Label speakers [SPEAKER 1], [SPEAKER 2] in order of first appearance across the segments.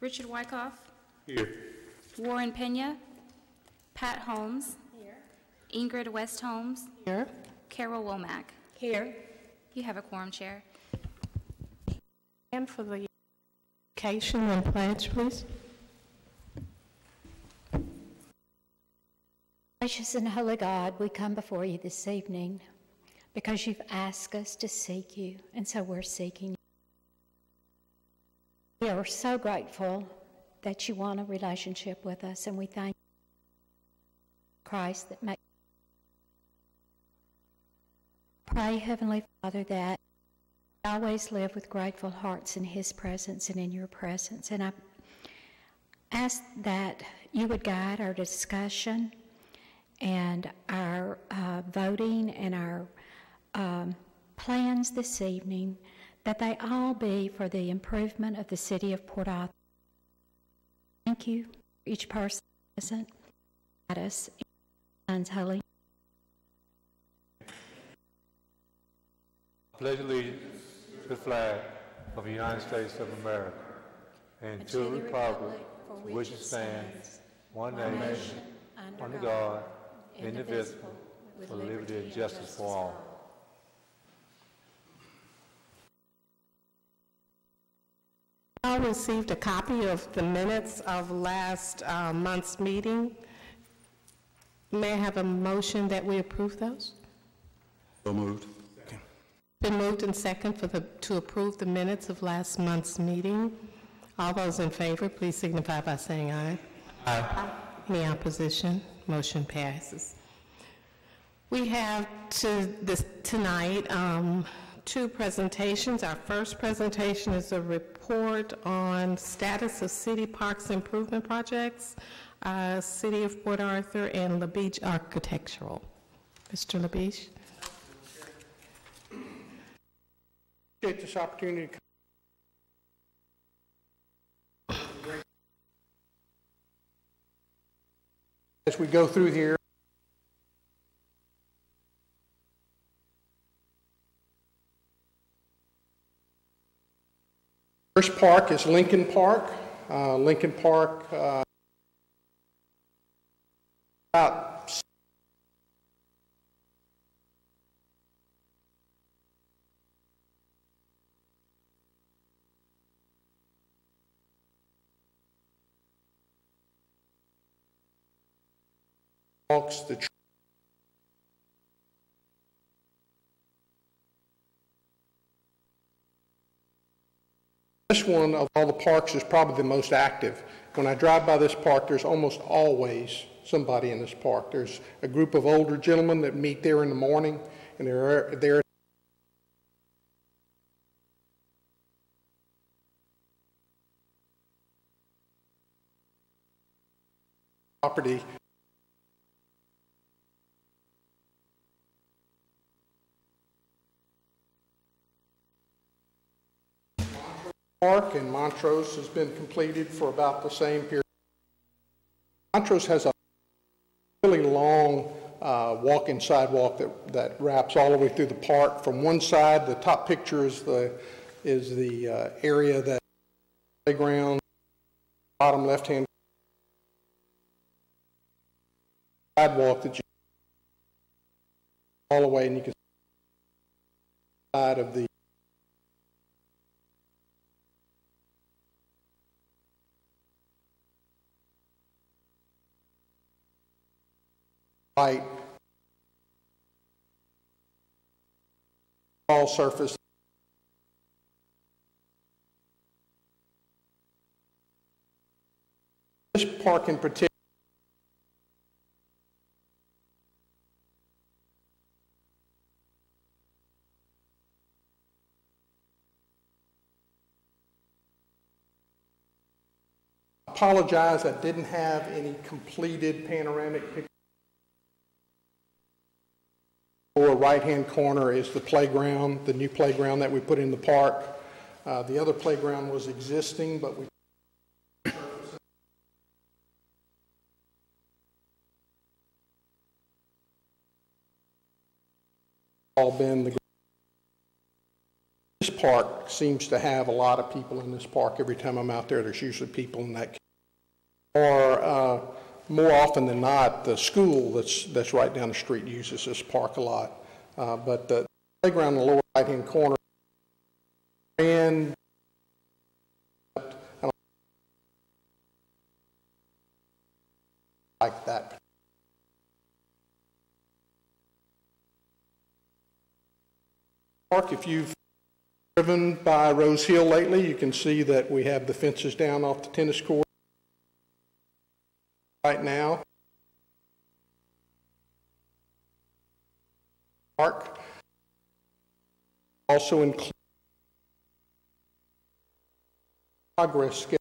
[SPEAKER 1] Richard Wyckoff.
[SPEAKER 2] Here.
[SPEAKER 1] Warren Pena. Pat Holmes.
[SPEAKER 3] Here.
[SPEAKER 1] Ingrid West Holmes.
[SPEAKER 3] Here.
[SPEAKER 1] Carol Womack.
[SPEAKER 3] Here.
[SPEAKER 1] You have a quorum, Chair.
[SPEAKER 3] And for the invocation and pledge, please.
[SPEAKER 4] Gracious and holy God, we come before you this evening because you've asked us to seek you, and so we're seeking you. We are so grateful that you want a relationship with us, and we thank Christ that makes. Pray, Heavenly Father, that we always live with grateful hearts in His presence and in your presence. And I ask that you would guide our discussion and our voting and our plans this evening, that they all be for the improvement of the city of Port Arthur. Thank you for each person present at us in Son's holy name.
[SPEAKER 2] Pledge allegiance to the flag of the United States of America and to the republic for which it stands, one nation, under God, indivisible, with liberty and justice for all.
[SPEAKER 3] I received a copy of the minutes of last month's meeting. May I have a motion that we approve those?
[SPEAKER 5] So moved.
[SPEAKER 3] Been moved and second to approve the minutes of last month's meeting. All those in favor, please signify by saying aye.
[SPEAKER 2] Aye.
[SPEAKER 3] Any opposition? Motion passes. We have tonight two presentations. Our first presentation is a report on status of city parks improvement projects, City of Port Arthur and LaBeach Architectural. Mr. LaBeach.
[SPEAKER 6] Appreciate this opportunity as we go through here. First park is Lincoln Park. Lincoln Park, about the This one of all the parks is probably the most active. When I drive by this park, there's almost always somebody in this park. There's a group of older gentlemen that meet there in the morning, and they're there. Property. Park in Montrose has been completed for about the same period. Montrose has a really long walk-in sidewalk that wraps all the way through the park. From one side, the top picture is the area that playground, bottom left-hand sidewalk that you all the way, and you can see the side of the right all surface. This park in particular apologize, I didn't have any completed panoramic pictures. Lower right-hand corner is the playground, the new playground that we put in the park. The other playground was existing, but we all been the. This park seems to have a lot of people in this park. Every time I'm out there, there's usually people in that. Or more often than not, the school that's right down the street uses this park a lot. But the playground in the lower right-hand corner, and like that. Park, if you've driven by Rose Hill lately, you can see that we have the fences down off the tennis court right now. Park also includes progress schedule.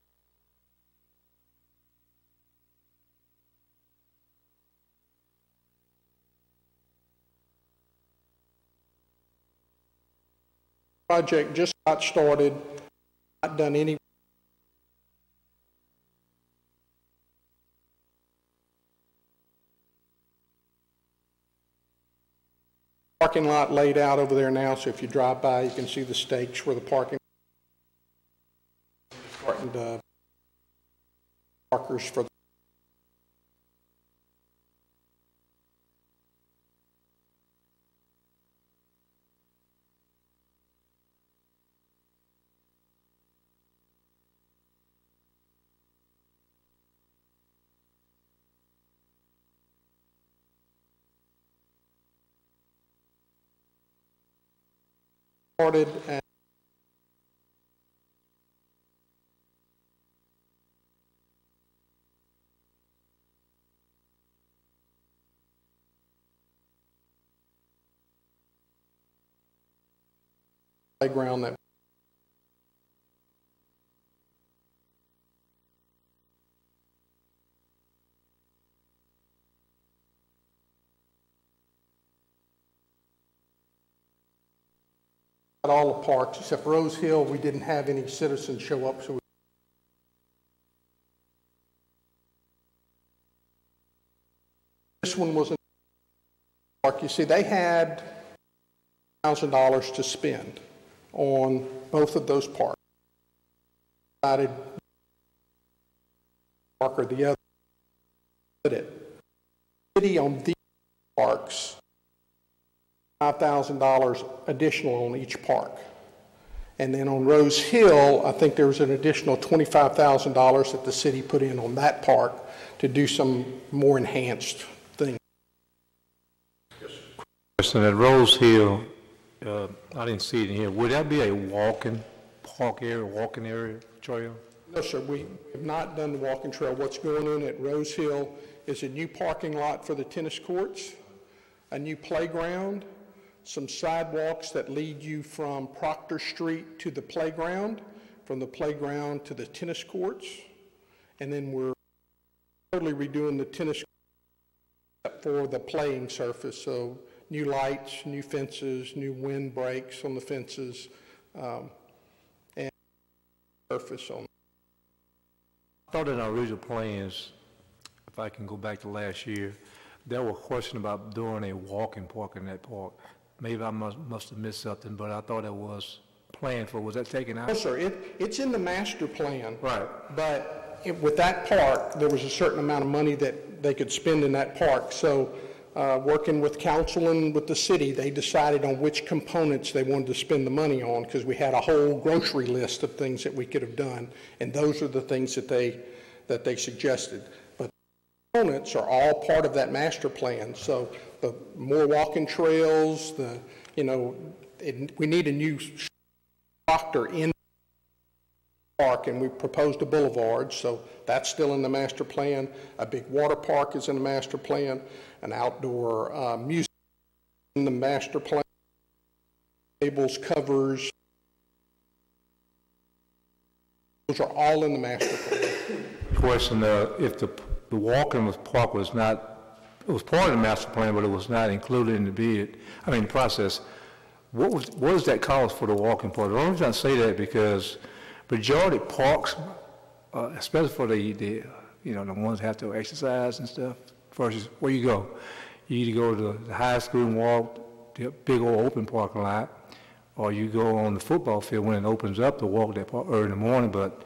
[SPEAKER 6] Project just got started, not done any. Parking lot laid out over there now, so if you drive by, you can see the stakes where the parking starting to markers for. Started and playground that at all the parks except Rose Hill. We didn't have any citizens show up, so this one wasn't park. You see, they had $1,000 to spend on both of those parks. Decided park or the other. Put it. City on these parks. $5,000 additional on each park. And then on Rose Hill, I think there was an additional $25,000 that the city put in on that park to do some more enhanced things.
[SPEAKER 2] Question at Rose Hill, I didn't see it in here. Would that be a walking park area, walking area trail?
[SPEAKER 6] No, sir, we have not done the walking trail. What's going on at Rose Hill is a new parking lot for the tennis courts, a new playground, some sidewalks that lead you from Proctor Street to the playground, from the playground to the tennis courts, and then we're totally redoing the tennis for the playing surface, so new lights, new fences, new wind breaks on the fences, and surface on.
[SPEAKER 2] I thought in our original plans, if I can go back to last year, there were questions about doing a walking park in that park. Maybe I must have missed something, but I thought it was planned for. Was that taken out?
[SPEAKER 6] No, sir. It's in the master plan.
[SPEAKER 2] Right.
[SPEAKER 6] But with that park, there was a certain amount of money that they could spend in that park. So working with council and with the city, they decided on which components they wanted to spend the money on, because we had a whole grocery list of things that we could have done. And those are the things that they suggested. But the components are all part of that master plan. So the more walking trails, we need a new Proctor in the park, and we proposed a boulevard, so that's still in the master plan. A big water park is in the master plan, an outdoor museum in the master plan, tables, covers, those are all in the master plan.
[SPEAKER 2] Question, if the walking park was not, it was part of the master plan, but it was not included in the bid, the process, what does that cost for the walking park? The only reason I say that because majority parks, especially for the ones that have to exercise and stuff, versus where you go. You either go to the high school and walk the big old open parking lot, or you go on the football field when it opens up to walk that park early in the morning, but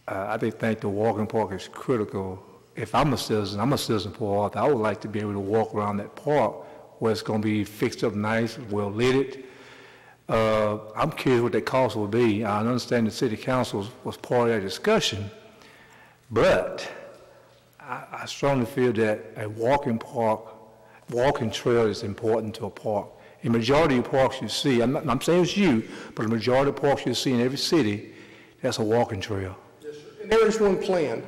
[SPEAKER 2] I think the walking park is critical. If I'm a citizen for Arthur, I would like to be able to walk around that park where it's going to be fixed up nice, well lit. I'm curious what that cost will be. I understand the city council was part of that discussion, but I strongly feel that a walking trail is important to a park. A majority of parks you see, I'm saying it's you, but a majority of parks you see in every city, that's a walking trail.
[SPEAKER 6] Yes, sir. And there is one plan.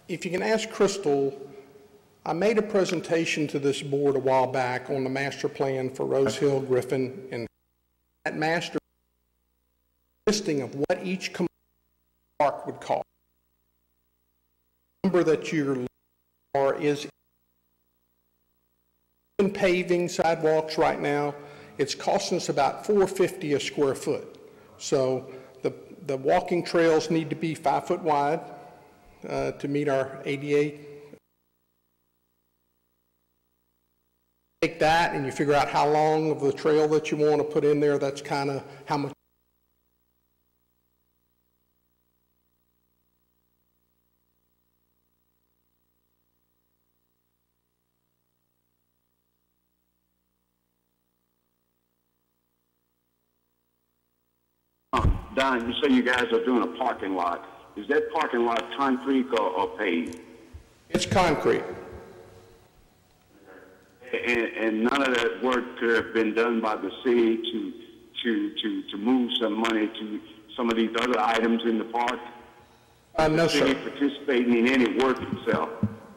[SPEAKER 6] If you can ask Crystal, I made a presentation to this board a while back on the master plan for Rose Hill, Griffin, and that master listing of what each park would cost. The number that you're looking for is in paving sidewalks right now. It's costing us about $4.50 a square foot. So the walking trails need to be 5 foot wide to meet our ADA. Take that and you figure out how long of the trail that you want to put in there. That's kind of how much.
[SPEAKER 7] Don, you say you guys are doing a parking lot. Is that parking lot concrete or paved?
[SPEAKER 6] It's concrete.
[SPEAKER 7] And none of that work could have been done by the city to move some money to some of these other items in the park?
[SPEAKER 6] No, sir.
[SPEAKER 7] The city participating in any work itself?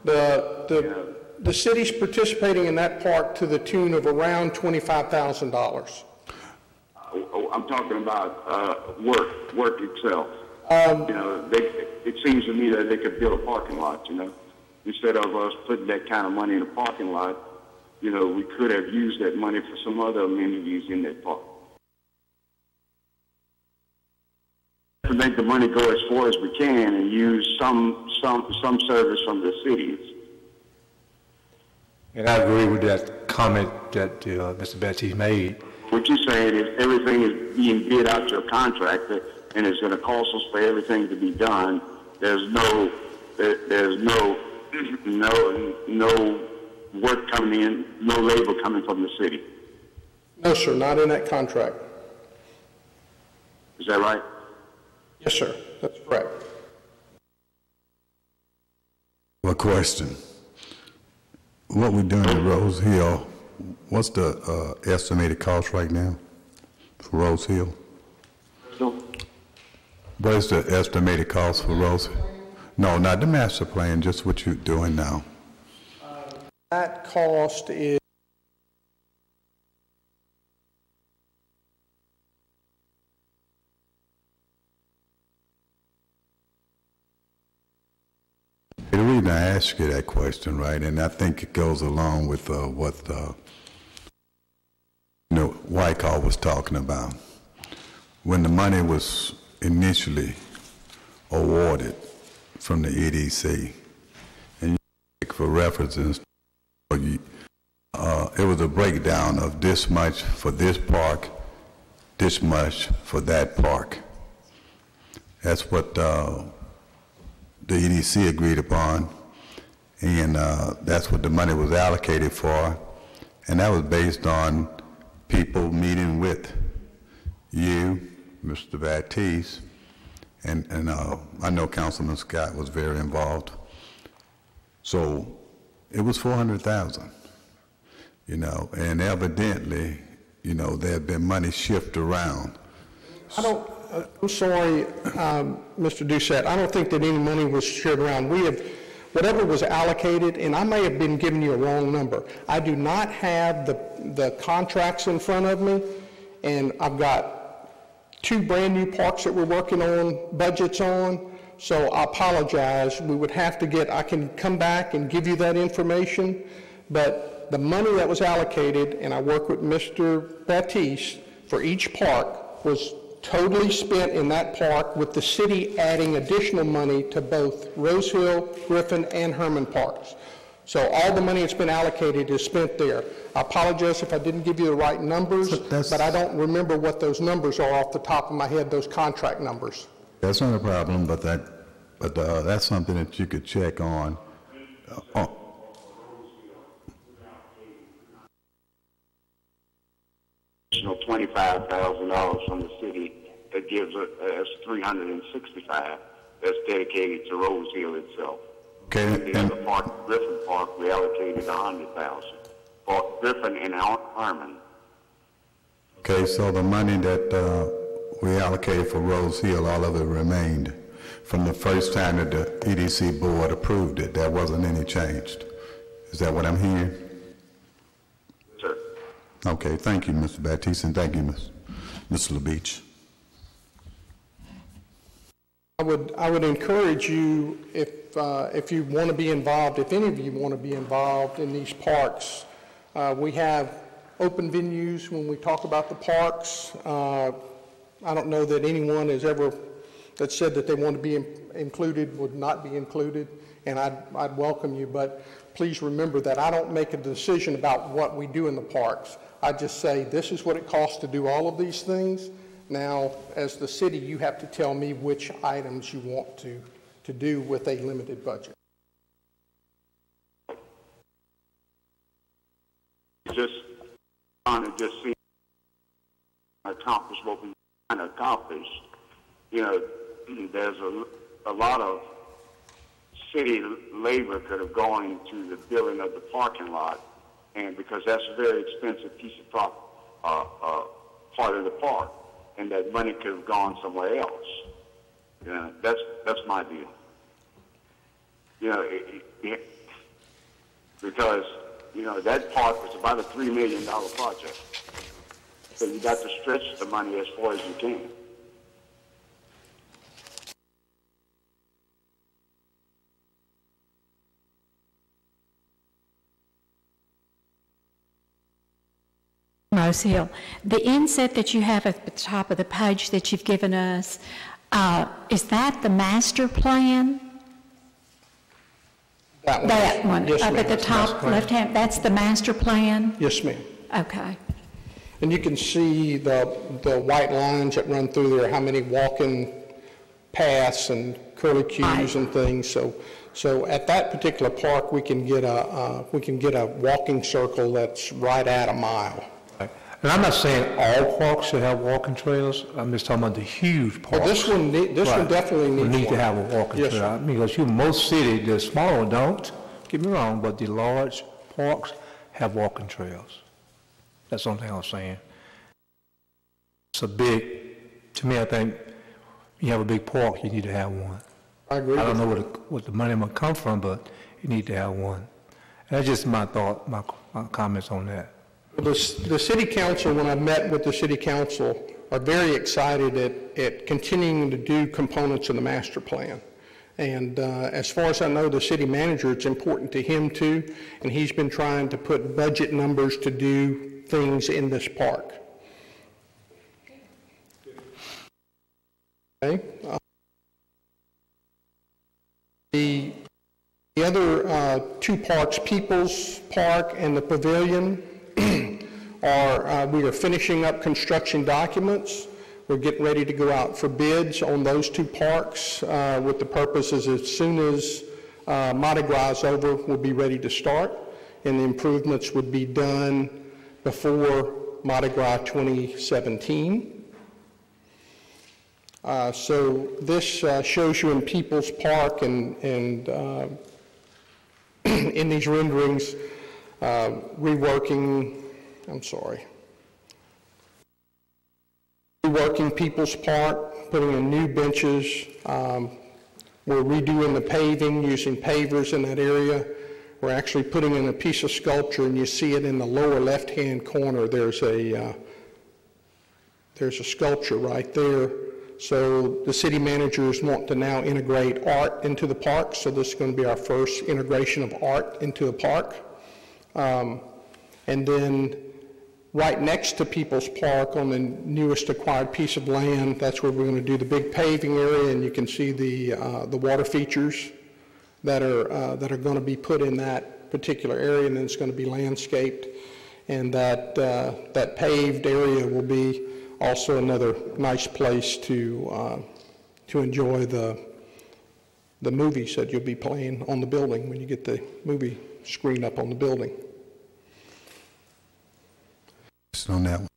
[SPEAKER 6] The city's participating in that park to the tune of around $25,000.
[SPEAKER 7] I'm talking about work itself. It seems to me that they could build a parking lot, instead of us putting that kind of money in a parking lot. We could have used that money for some other amenities in that park. To make the money go as far as we can and use some service from the cities.
[SPEAKER 2] And I agree with that comment that Mr. Baptiste made.
[SPEAKER 7] What you're saying is everything is being bid out to a contractor, and it's going to cost us for everything to be done. There's no work coming in, no labor coming from the city.
[SPEAKER 6] No, sir, not in that contract.
[SPEAKER 7] Is that right?
[SPEAKER 6] Yes, sir, that's correct.
[SPEAKER 5] A question. What we're doing at Rose Hill, what's the estimated cost right now for Rose Hill?
[SPEAKER 7] No.
[SPEAKER 5] What is the estimated cost for Rose Hill? No, not the master plan, just what you're doing now.
[SPEAKER 6] That cost is
[SPEAKER 5] the reason I ask you that question, right, and I think it goes along with what Whitecall was talking about. When the money was initially awarded from the EDC, and for references, it was a breakdown of this much for this park, this much for that park. That's what the EDC agreed upon, and that's what the money was allocated for, and that was based on people meeting with you, Mr. Baptiste, and I know Councilman Scott was very involved. So it was $400,000, and evidently, there had been money shifted around.
[SPEAKER 6] I'm sorry, Mr. Doucette, I don't think that any money was shared around. Whatever was allocated, and I may have been giving you a wrong number. I do not have the contracts in front of me, and I've got 2 brand new parks that we're working on budgets on, so I apologize. We would have to I can come back and give you that information, but the money that was allocated, and I work with Mr. Baptiste for each park, was totally spent in that park, with the city adding additional money to both Rose Hill, Griffin, and Herman parks. So all the money that's been allocated is spent there. I apologize if I didn't give you the right numbers, but I don't remember what those numbers are off the top of my head, those contract numbers.
[SPEAKER 5] That's not a problem, but that's something that you could check on.
[SPEAKER 7] $25,000 from the city that gives us $365 that's dedicated to Rose Hill itself.
[SPEAKER 5] Okay,
[SPEAKER 7] the other part, Griffin Park, we allocated $100,000 for Griffin and Harmon.
[SPEAKER 5] Okay, so the money that we allocated for Rose Hill, all of it remained from the first time that the EDC board approved it. There wasn't any changed. Is that what I'm hearing?
[SPEAKER 7] Sir.
[SPEAKER 5] Okay, thank you, Mr. Baptiste, and thank you, Mr. LaBeach.
[SPEAKER 6] I would encourage you, if you want to be involved, if any of you want to be involved in these parks, we have open venues when we talk about the parks. I don't know that anyone has ever that said that they want to be included would not be included, and I'd welcome you, but please remember that I don't make a decision about what we do in the parks. I just say this is what it costs to do all of these things. Now, as the city, you have to tell me which items you want to do with a limited budget.
[SPEAKER 7] Just trying to just see accomplish what we trying to accomplish. You know, there's a lot of city labor could have gone into the building of the parking lot, and because that's a very expensive piece of part of the park, and that money could have gone somewhere else. You know, that's my deal. You know, because you know that park was about a $3 million project, so you got to stretch the money as far as you can.
[SPEAKER 4] Rose Hill. The inset that you have at the top of the page that you've given us, is that the master plan? That one,
[SPEAKER 6] yes,
[SPEAKER 4] up at the top left hand, that's the master plan?
[SPEAKER 6] Yes, ma'am.
[SPEAKER 4] Okay.
[SPEAKER 6] And you can see the white lines that run through there, how many walking paths and curlicues and things. So at that particular park, we can get a walking circle that's right at a mile.
[SPEAKER 2] And I'm not saying all parks should have walking trails. I'm just talking about the huge parks.
[SPEAKER 6] Well, this one definitely needs
[SPEAKER 2] need to have a walking trail. I mean, because most cities, the small don't, get me wrong, but the large parks have walking trails. That's the only thing I was saying. It's a big, to me, I think, you have a big park, you need to have one.
[SPEAKER 6] I agree.
[SPEAKER 2] I don't know what the money might come from, but you need to have one. And that's just my thought, my comments on that.
[SPEAKER 6] The city council, when I met with the city council, are very excited at continuing to do components of the master plan. And as far as I know, the city manager, it's important to him too, and he's been trying to put budget numbers to do things in this park. Okay. The other two parks, People's Park and the Pavilion, we are finishing up construction documents. We're getting ready to go out for bids on those two parks with the purposes as soon as Mardi Gras is over, we'll be ready to start, and the improvements would be done before Mardi Gras 2017. So this shows you in People's Park and in these renderings, reworking People's Park, putting in new benches. We're redoing the paving using pavers in that area. We're actually putting in a piece of sculpture, and you see it in the lower left-hand corner. There's a sculpture right there. So the city managers want to now integrate art into the park. So this is going to be our first integration of art into the park. And then right next to People's Park on the newest acquired piece of land, that's where we're going to do the big paving area, and you can see the water features that are going to be put in that particular area, and then it's going to be landscaped. And that paved area will be also another nice place to enjoy the movies that you'll be playing on the building when you get the movie screen up on the building.
[SPEAKER 5] Just on that one.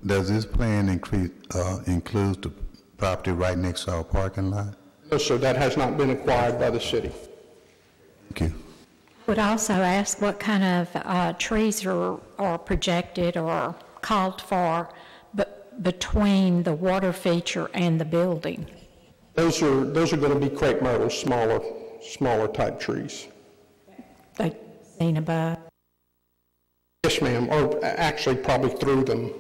[SPEAKER 5] Does this plan include the property right next to our parking lot?
[SPEAKER 6] No, sir, that has not been acquired by the city.
[SPEAKER 5] Thank you.
[SPEAKER 4] Would also ask what kind of trees are projected or called for between the water feature and the building?
[SPEAKER 6] Those are going to be crepe myrtles, smaller type trees.
[SPEAKER 4] Like seen above?
[SPEAKER 6] Yes, ma'am, or actually probably through them.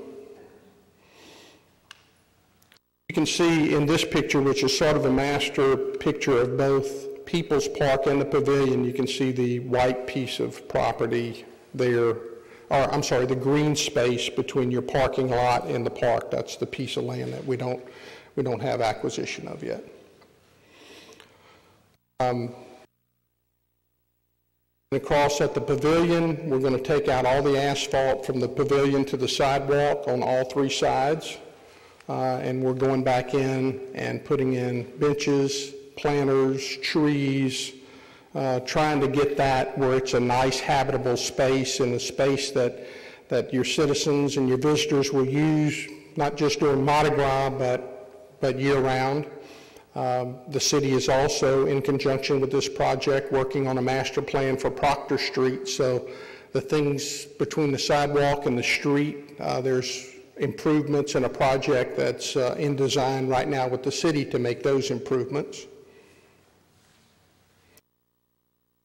[SPEAKER 6] You can see in this picture, which is sort of a master picture of both People's Park and the pavilion, you can see the white piece of property there, or I'm sorry, the green space between your parking lot and the park. That's the piece of land that we don't have acquisition of yet. Across at the pavilion, we're going to take out all the asphalt from the pavilion to the sidewalk on all three sides. And we're going back in and putting in benches, planters, trees, trying to get that where it's a nice habitable space and a space that your citizens and your visitors will use, not just during Mardi Gras, but year-round. The city is also, in conjunction with this project, working on a master plan for Proctor Street. So the things between the sidewalk and the street, there's improvements in a project that's in design right now with the city to make those improvements.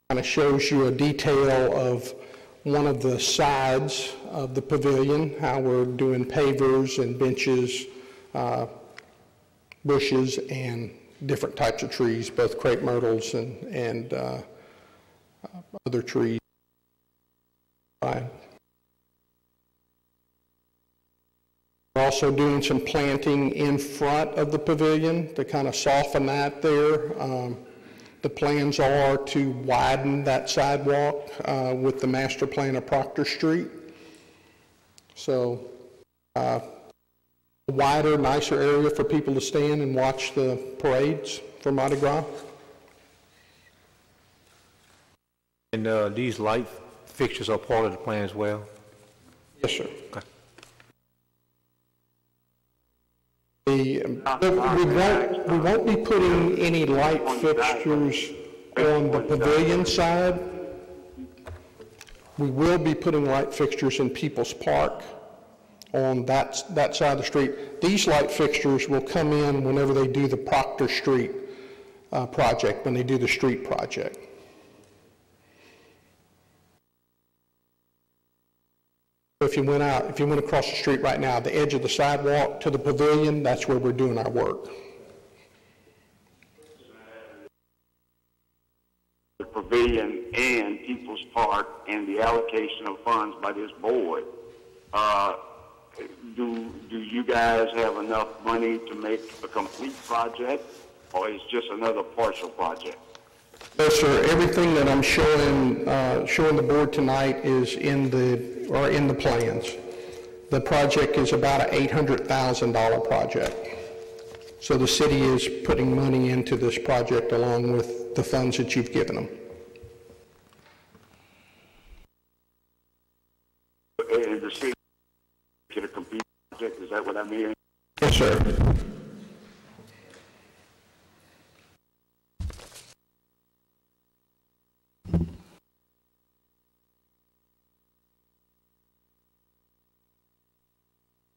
[SPEAKER 6] Kind of shows you a detail of one of the sides of the pavilion, how we're doing pavers and benches, bushes, and different types of trees, both crepe myrtles and other trees. We're also doing some planting in front of the pavilion to kind of soften that there. The plans are to widen that sidewalk with the master plan of Proctor Street. So a wider, nicer area for people to stand and watch the parades for Mardi Gras.
[SPEAKER 2] And these light fixtures are part of the plan as well?
[SPEAKER 6] Yes, sir.
[SPEAKER 2] Okay.
[SPEAKER 6] We won't be putting any light fixtures on the pavilion side. We will be putting light fixtures in People's Park on that side of the street. These light fixtures will come in whenever they do the Proctor Street project, when they do the street project. If you went across the street right now, the edge of the sidewalk to the pavilion, that's where we're doing our work.
[SPEAKER 7] The pavilion and People's Park and the allocation of funds by this board, do you guys have enough money to make a complete project, or is just another partial project?
[SPEAKER 6] No, sir. Everything that I'm showing the board tonight is in the plans. The project is about an $800,000 project. So the city is putting money into this project along with the funds that you've given them.
[SPEAKER 7] Is the city get a complete project? Is that what I mean?
[SPEAKER 6] Yes, sir.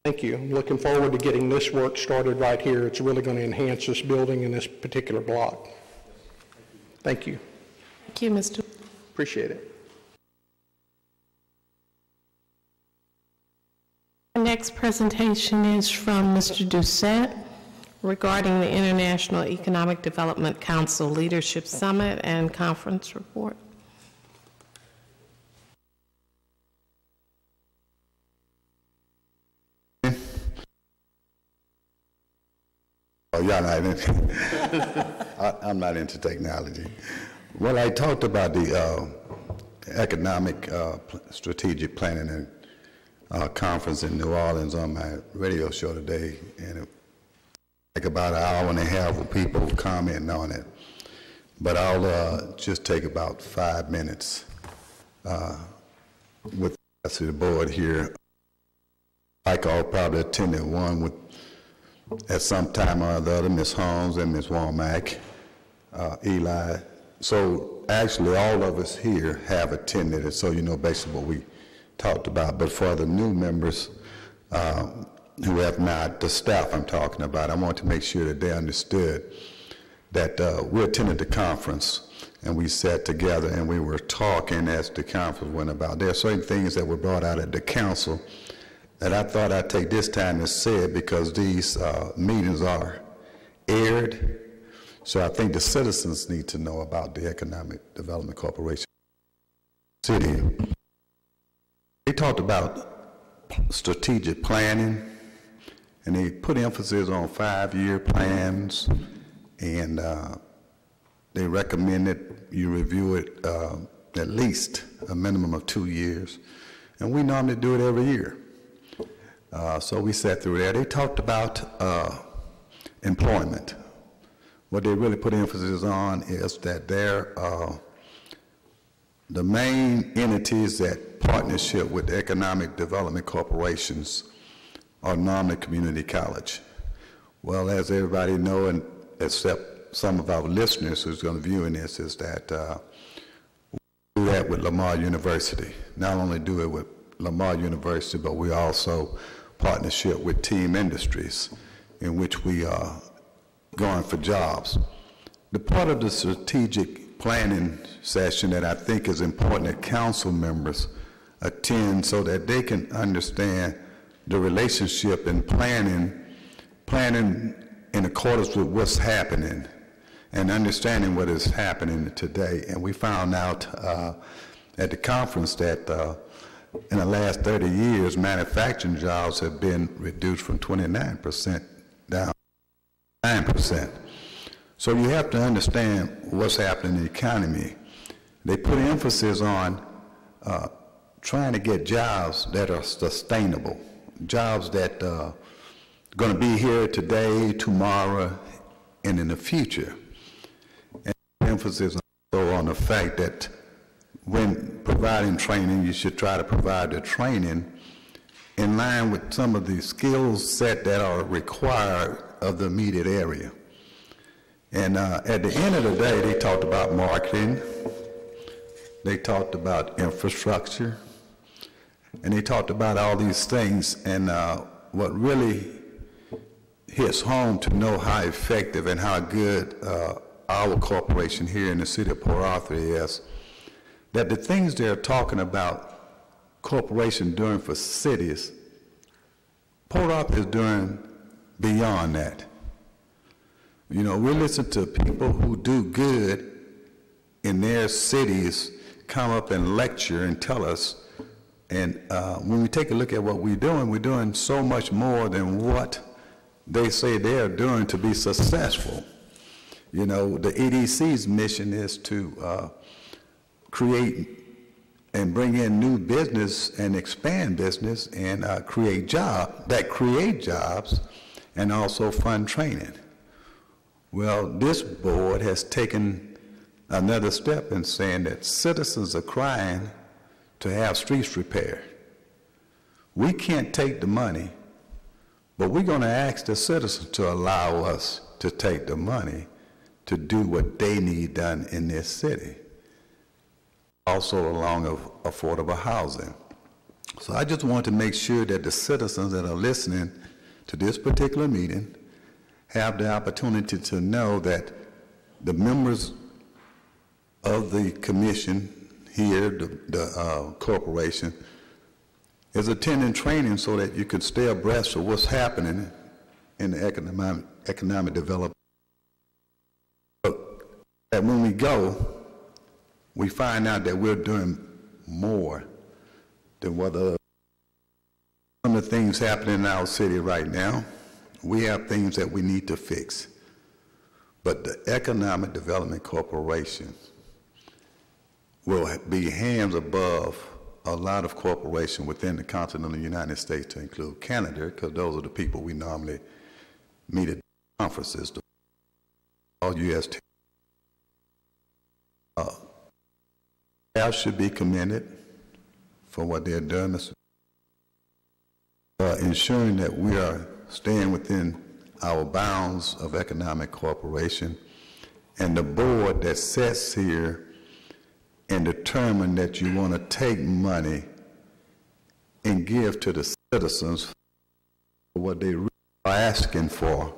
[SPEAKER 6] Thank you. I'm looking forward to getting this work started right here. It's really going to enhance this building and this particular block. Thank you.
[SPEAKER 3] Thank you, Mr.
[SPEAKER 6] Appreciate it.
[SPEAKER 3] The next presentation is from Mr. Doucette regarding the International Economic Development Council Leadership Summit and Conference Report.
[SPEAKER 5] Oh, y'all not into I'm not into technology. Well, I talked about the economic strategic planning and conference in New Orleans on my radio show today, and it like about an hour and a half with people commenting on it. But I'll just take about 5 minutes with the rest of the board here. Like I'll probably attended one with, at some time or the other, Ms. Holmes and Ms. Womack, Eli. So actually all of us here have attended it, so you know basically what we talked about. But for the new members who have not, the staff I'm talking about, I want to make sure that they understood that we attended the conference and we sat together and we were talking as the conference went about. There are certain things that were brought out at the council that I thought I'd take this time to say it because these meetings are aired. So I think the citizens need to know about the Economic Development Corporation City. They talked about strategic planning, and they put emphasis on 5-year plans, and they recommended you review it at least a minimum of 2 years, and we normally do it every year. So we sat through there. They talked about employment. What they really put emphasis on is that they're the main entities that partnership with economic development corporations are normally community college. Well, as everybody know, and except some of our listeners who's going to view in this, is that we do that with Lamar University. Not only do it with Lamar University, but we also partnership with Team Industries, in which we are going for jobs. The part of the strategic planning session that I think is important that council members attend so that they can understand the relationship in planning in accordance with what's happening and understanding what is happening today. And we found out at the conference that in the last 30 years, manufacturing jobs have been reduced from 29% down to 9%. So you have to understand what's happening in the economy. They put emphasis on trying to get jobs that are sustainable, jobs that are going to be here today, tomorrow, and in the future. And emphasis also on the fact that when providing training, you should try to provide the training in line with some of the skills set that are required of the immediate area. And at the end of the day, they talked about marketing, they talked about infrastructure, and they talked about all these things. And what really hits home to know how effective and how good our corporation here in the city of Port Arthur is, that the things they're talking about corporation doing for cities, Port Arthur is doing beyond that. You know, we listen to people who do good in their cities come up and lecture and tell us, and when we take a look at what we're doing so much more than what they say they're doing to be successful. You know, the EDC's mission is to create and bring in new business and expand business and create jobs and also fund training. Well, this board has taken another step in saying that citizens are crying to have streets repaired. We can't take the money, but we're going to ask the citizens to allow us to take the money to do what they need done in this city. Also along of affordable housing. So I just want to make sure that the citizens that are listening to this particular meeting have the opportunity to know that the members of the commission here, the corporation, is attending training so that you can stay abreast of what's happening in the economic development. But when we go, we find out that we're doing more than what some of the things happening in our city right now. We have things that we need to fix. But the Economic Development Corporation will be hands above a lot of corporations within the continental United States, to include Canada, because those are the people we normally meet at conferences. All U.S. Staff should be commended for what they're doing, ensuring that we are staying within our bounds of economic cooperation, and the board that sits here and determine that you want to take money and give to the citizens for what they really are asking for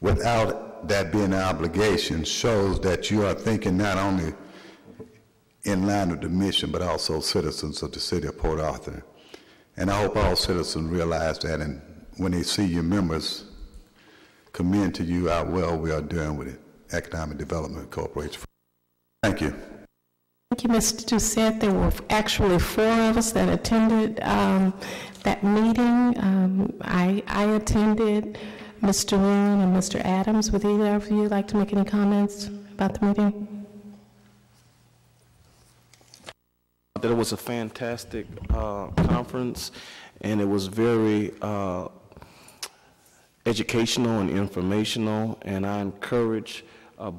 [SPEAKER 5] without that being an obligation shows that you are thinking not only in line with the mission but also citizens of the city of Port Arthur. And I hope all citizens realize that, and when they see your members commend to you how well we are doing with it, Economic Development Corporation. Thank you.
[SPEAKER 3] Thank you, Mr. Doucette. There were actually 4 of us that attended that meeting. I attended. Mr. Roon and Mr. Adams, would either of you like to make any comments about the meeting?
[SPEAKER 8] That it was a fantastic conference, and it was very educational and informational, and I encourage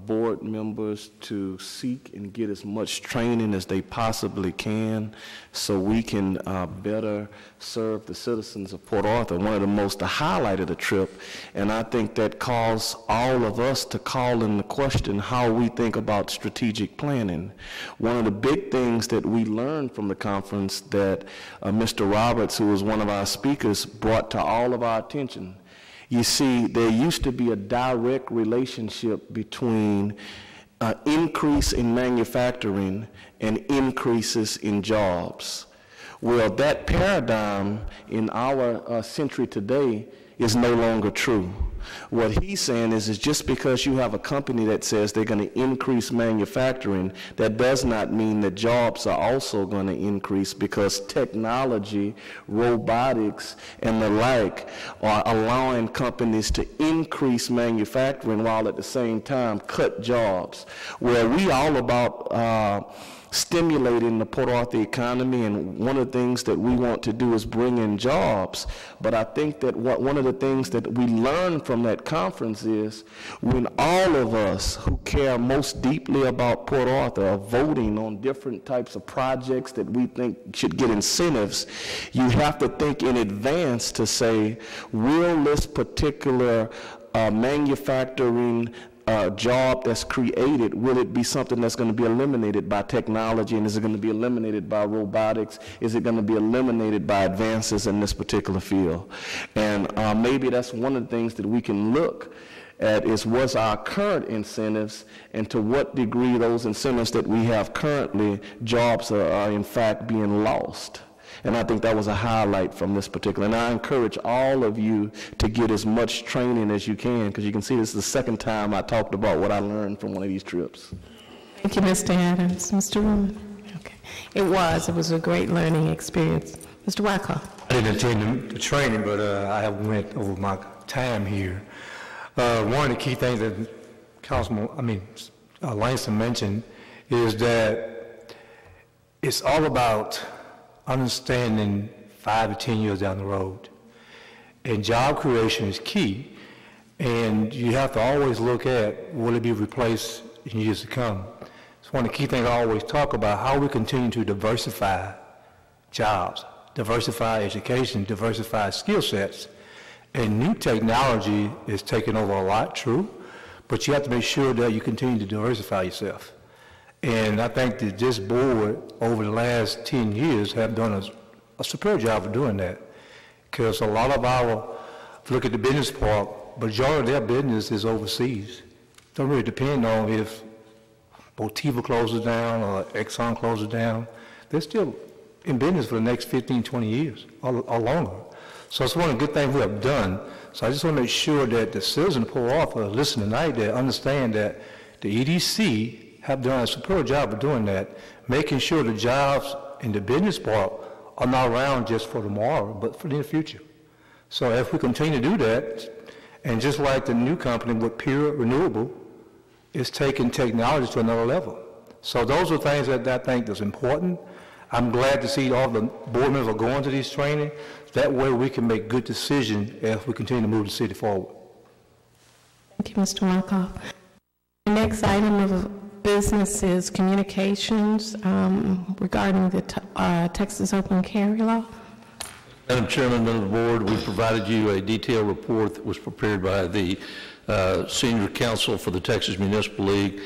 [SPEAKER 8] board members to seek and get as much training as they possibly can so we can better serve the citizens of Port Arthur. One of the highlight of the trip, and I think that caused all of us to call into question how we think about strategic planning. One of the big things that we learned from the conference that Mr. Roberts, who was one of our speakers, brought to all of our attention. You see, there used to be a direct relationship between increase in manufacturing and increases in jobs. Well, that paradigm in our century today is no longer true. What he's saying is just because you have a company that says they're going to increase manufacturing, that does not mean that jobs are also going to increase, because technology, robotics, and the like are allowing companies to increase manufacturing while at the same time cut jobs. Where we all about stimulating the Port Arthur economy, and one of the things that we want to do is bring in jobs. But I think that one of the things that we learned from that conference is when all of us who care most deeply about Port Arthur are voting on different types of projects that we think should get incentives, you have to think in advance to say, will this particular manufacturing job that's created, will it be something that's going to be eliminated by technology, and is it going to be eliminated by robotics? Is it going to be eliminated by advances in this particular field? And maybe that's one of the things that we can look at is what's our current incentives, and to what degree those incentives that we have currently, jobs are in fact being lost. And I think that was a highlight from this particular. And I encourage all of you to get as much training as you can, because you can see this is the second time I talked about what I learned from one of these trips.
[SPEAKER 3] Thank you, Mr. Adams. Mr. Roon? Okay. It was a great learning experience. Mr. Wyckoff?
[SPEAKER 9] I didn't attend the training, but I went over my time here. One of the key things that Langston mentioned is that it's all about understanding 5 to 10 years down the road. And job creation is key, and you have to always look at, will it be replaced in years to come? It's one of the key things I always talk about, how we continue to diversify jobs, diversify education, diversify skill sets. And new technology is taking over a lot, true, but you have to make sure that you continue to diversify yourself. And I think that this board, over the last 10 years, have done a superb job of doing that. Because a lot of if you look at the business part, majority of their business is overseas. Don't really depend on if Motiva closes down or Exxon closes down. They're still in business for the next 15, 20 years or longer. So it's one of the good things we have done. So I just want to make sure that the citizens of Port Arthur listen tonight, that understand that the EDC have done a superb job of doing that, making sure the jobs in the business part are not around just for tomorrow, but for the future. So if we continue to do that, and just like the new company with Pure Renewable, is taking technology to another level. So those are things that I think is important. I'm glad to see all the board members are going to these training. That way we can make good decisions as we continue to move the city forward.
[SPEAKER 3] Thank you, Mr. Wyckoff. The next item of business is communications regarding the Texas Open Carry Law.
[SPEAKER 10] Madam Chairman, members of the board, we provided you a detailed report that was prepared by the Senior Counsel for the Texas Municipal League.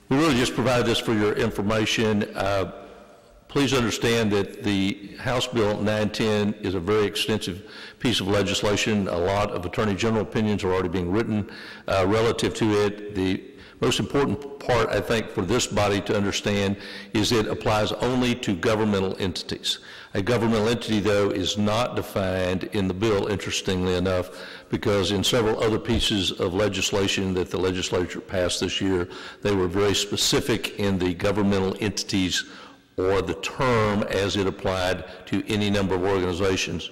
[SPEAKER 10] We really just provided this for your information. Please understand that the House Bill 910 is a very extensive piece of legislation. A lot of Attorney General opinions are already being written relative to it. The most important part, I think, for this body to understand is it applies only to governmental entities. A governmental entity, though, is not defined in the bill, interestingly enough, because in several other pieces of legislation that the legislature passed this year, they were very specific in the governmental entities or the term as it applied to any number of organizations.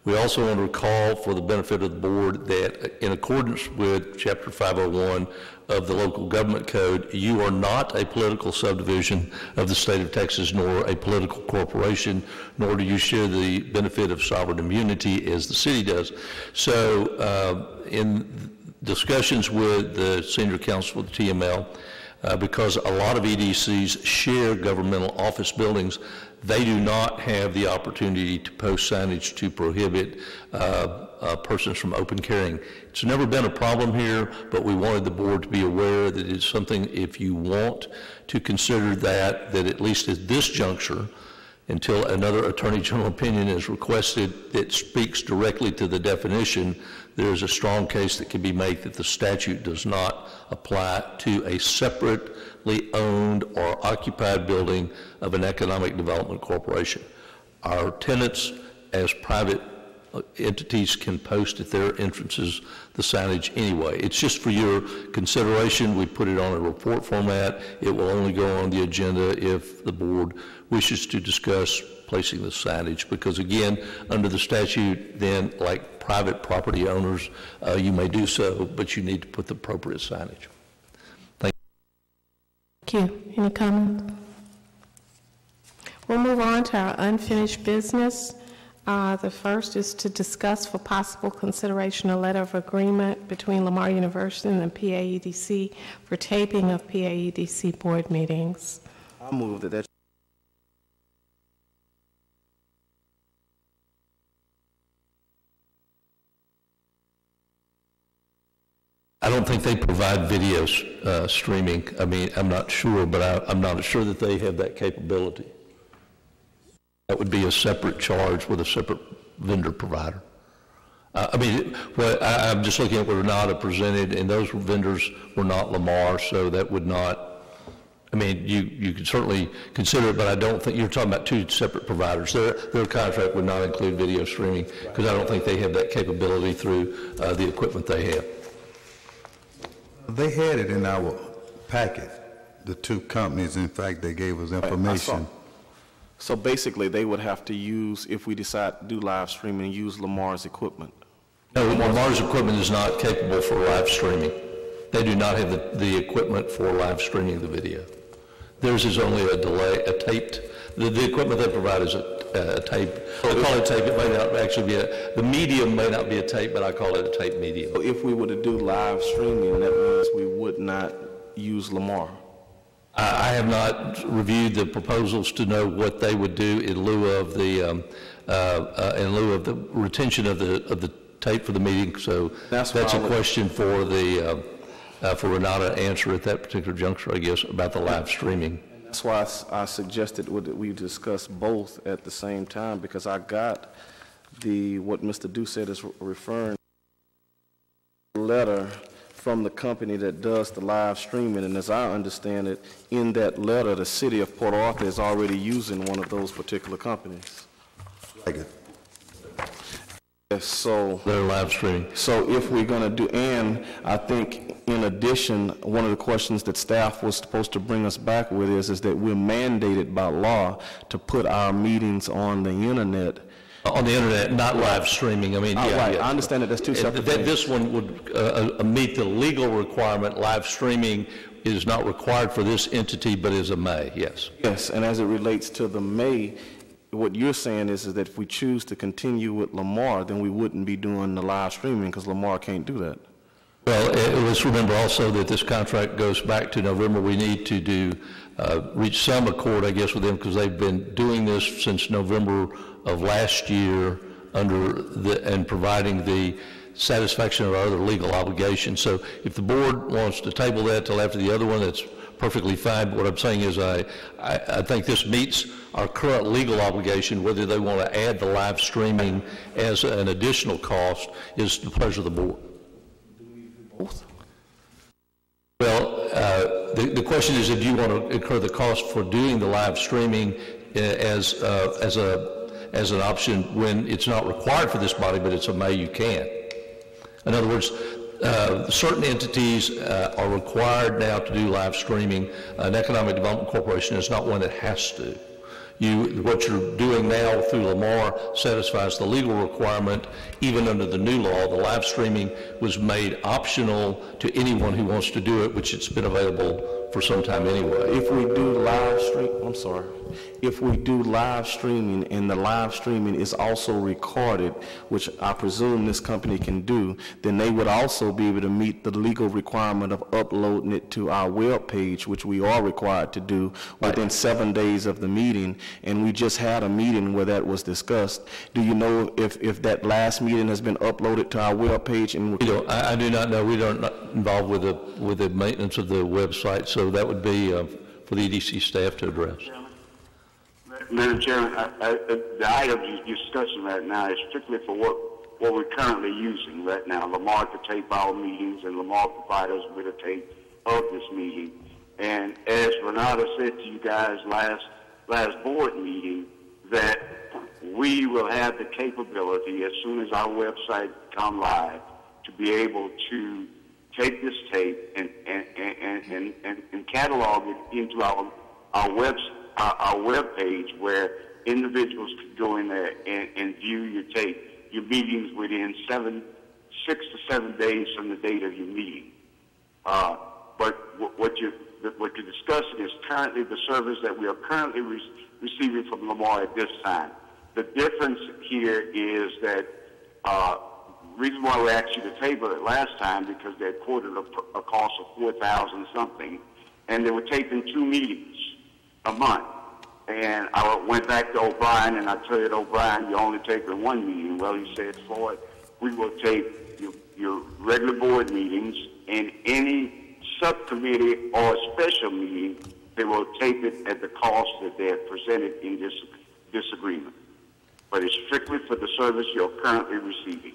[SPEAKER 10] We also want to recall, for the benefit of the board, that in accordance with Chapter 501 of the Local Government Code, you are not a political subdivision of the state of Texas, nor a political corporation, nor do you share the benefit of sovereign immunity as the city does. So in discussions with the Senior Counsel of the TML, because a lot of EDCs share governmental office buildings, they do not have the opportunity to post signage to prohibit persons from open carrying. It's never been a problem here, but we wanted the board to be aware that it's something, if you want to consider that at least at this juncture, until another Attorney General opinion is requested that speaks directly to the definition, there is a strong case that can be made that the statute does not apply to a separately owned or occupied building of an economic development corporation. Our tenants, as private entities, can post at their entrances the signage anyway. It's just for your consideration. We put it on a report format. It will only go on the agenda if the board wishes to discuss placing the signage, because again, under the statute, then like private property owners, you may do so, but you need to put the appropriate signage. Thank
[SPEAKER 3] you. Any comments? We'll move on to our unfinished business. The first is to discuss for possible consideration a letter of agreement between Lamar University and the PAEDC for taping of PAEDC board meetings.
[SPEAKER 8] I'll move that.
[SPEAKER 10] I don't think they provide video streaming. I mean, I'm not sure, but I'm not sure that they have that capability. That would be a separate charge with a separate vendor provider. I'm just looking at what Renata presented, and those vendors were not Lamar, so that would not, I mean, you could certainly consider it, but I don't think, you're talking about two separate providers. Their contract would not include video streaming, because I don't think they have that capability through the equipment they have.
[SPEAKER 5] They had it in our packet, the two companies. In fact, they gave us information.
[SPEAKER 8] So basically, they would have to use, if we decide to do live streaming, use Lamar's equipment.
[SPEAKER 10] No, Lamar's equipment is not capable for live streaming. They do not have the equipment for live streaming the video. Theirs is only a taped, the equipment they provide is a tape. I call it tape. It may not actually be the medium may not be a tape, but I call it a tape medium.
[SPEAKER 8] So if we were to do live streaming, that means we would not use Lamar.
[SPEAKER 10] I have not reviewed the proposals to know what they would do in lieu of the retention of the tape for the meeting. So that's a question for the for Renata to answer at that particular juncture, I guess, about the live streaming.
[SPEAKER 8] That's why I suggested that we discuss both at the same time, because I got what Mr. Doucette is referring to, letter from the company that does the live streaming, and as I understand it, in that letter, the city of Port Arthur is already using one of those particular companies.
[SPEAKER 5] Like it.
[SPEAKER 8] Yes, so
[SPEAKER 10] they're live streaming.
[SPEAKER 8] So if we're going to do, and I think in addition, one of the questions that staff was supposed to bring us back with is that we're mandated by law to put our meetings on the internet.
[SPEAKER 10] On the internet, not live streaming. I mean,
[SPEAKER 8] right. I understand that that's two separate things.
[SPEAKER 10] This one would meet the legal requirement. Live streaming it is not required for this entity, but is a may, yes.
[SPEAKER 8] Yes, and as it relates to the May, what you're saying is that if we choose to continue with Lamar, then we wouldn't be doing the live streaming because Lamar can't do that.
[SPEAKER 10] Well, let's remember also that this contract goes back to November. We need to reach some accord, I guess, with them because they've been doing this since November of last year and providing the satisfaction of our other legal obligations. So if the board wants to table that till after the other one, that's perfectly fine. But what I'm saying is I think this meets our current legal obligation. Whether they want to add the live streaming as an additional cost is the pleasure of the board.
[SPEAKER 8] Both?
[SPEAKER 10] Well, the question is, if you want to incur the cost for doing the live streaming as an option when it's not required for this body, but it's a may, you can. In other words, certain entities are required now to do live streaming. An Economic Development Corporation is not one that has to. What you're doing now through Lamar satisfies the legal requirement. Even under the new law, the live streaming was made optional to anyone who wants to do it, which it's been available for some time anyway.
[SPEAKER 8] If we do live stream, I'm sorry. If we do live streaming and the live streaming is also recorded, which I presume this company can do, then they would also be able to meet the legal requirement of uploading it to our web page, which we are required to do within 7 days of the meeting. And we just had a meeting where that was discussed. Do you know if that last meeting has been uploaded to our web page? And
[SPEAKER 10] I do not know. We are not involved with the maintenance of the website, so that would be for the EDC staff to address.
[SPEAKER 7] Madam Chairman, the items you're discussing right now is strictly for what we're currently using right now. Lamar to tape our meetings, and Lamar provide us with a tape of this meeting. And as Renata said to you guys last board meeting, that we will have the capability as soon as our website come live to be able to take this tape and catalog it into our web page, where individuals could go in there and view your tape, your meetings within 6 to 7 days from the date of your meeting. But what you're discussing is currently the service that we are currently receiving from Lamar at this time. The difference here is that reason why we asked you to table it last time, because they had quoted a cost of $4,000 something, and they were taping 2 meetings a month. And I went back to O'Brien, and I told O'Brien, you're only taping 1 meeting. Well, he said, Floyd, we will tape your regular board meetings, and any subcommittee or special meeting, they will tape it at the cost that they have presented in this agreement. But it's strictly for the service you're currently receiving.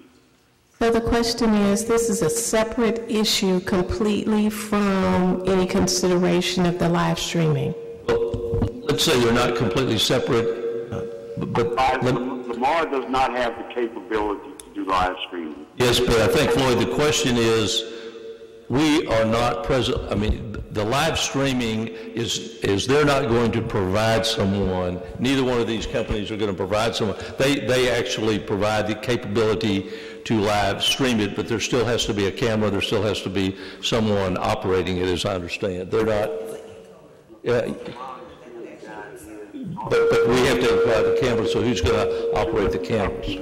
[SPEAKER 3] So the question is, this is a separate issue completely from any consideration of the live streaming?
[SPEAKER 10] Well, let's say they're not completely separate, but
[SPEAKER 7] Lamar does not have the capability to do live streaming.
[SPEAKER 10] Yes, but I think, Floyd, the question is, we are not present. I mean, the live streaming is they're not going to provide someone. Neither one of these companies are going to provide someone. They actually provide the capability to live stream it, but there still has to be a camera. There still has to be someone operating it, as I understand. They're not. But we have to provide the camera. So who's going to operate the cameras?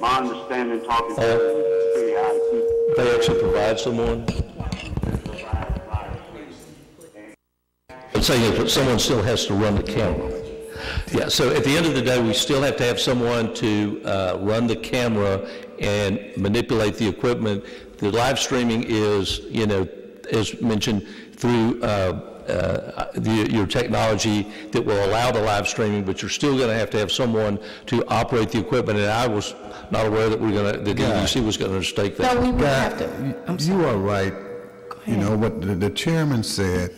[SPEAKER 7] My understanding, talking to
[SPEAKER 10] they actually provide someone. I'm saying is, but someone still has to run the camera. Yeah, so at the end of the day, we still have to have someone to run the camera and manipulate the equipment. The live streaming is, you know, as mentioned, through your technology that will allow the live streaming, but you're still going to have someone to operate the equipment. And I was not aware that the EDC was going to undertake that.
[SPEAKER 3] No, we would have to. I'm sorry.
[SPEAKER 5] You are right. You know what the chairman said.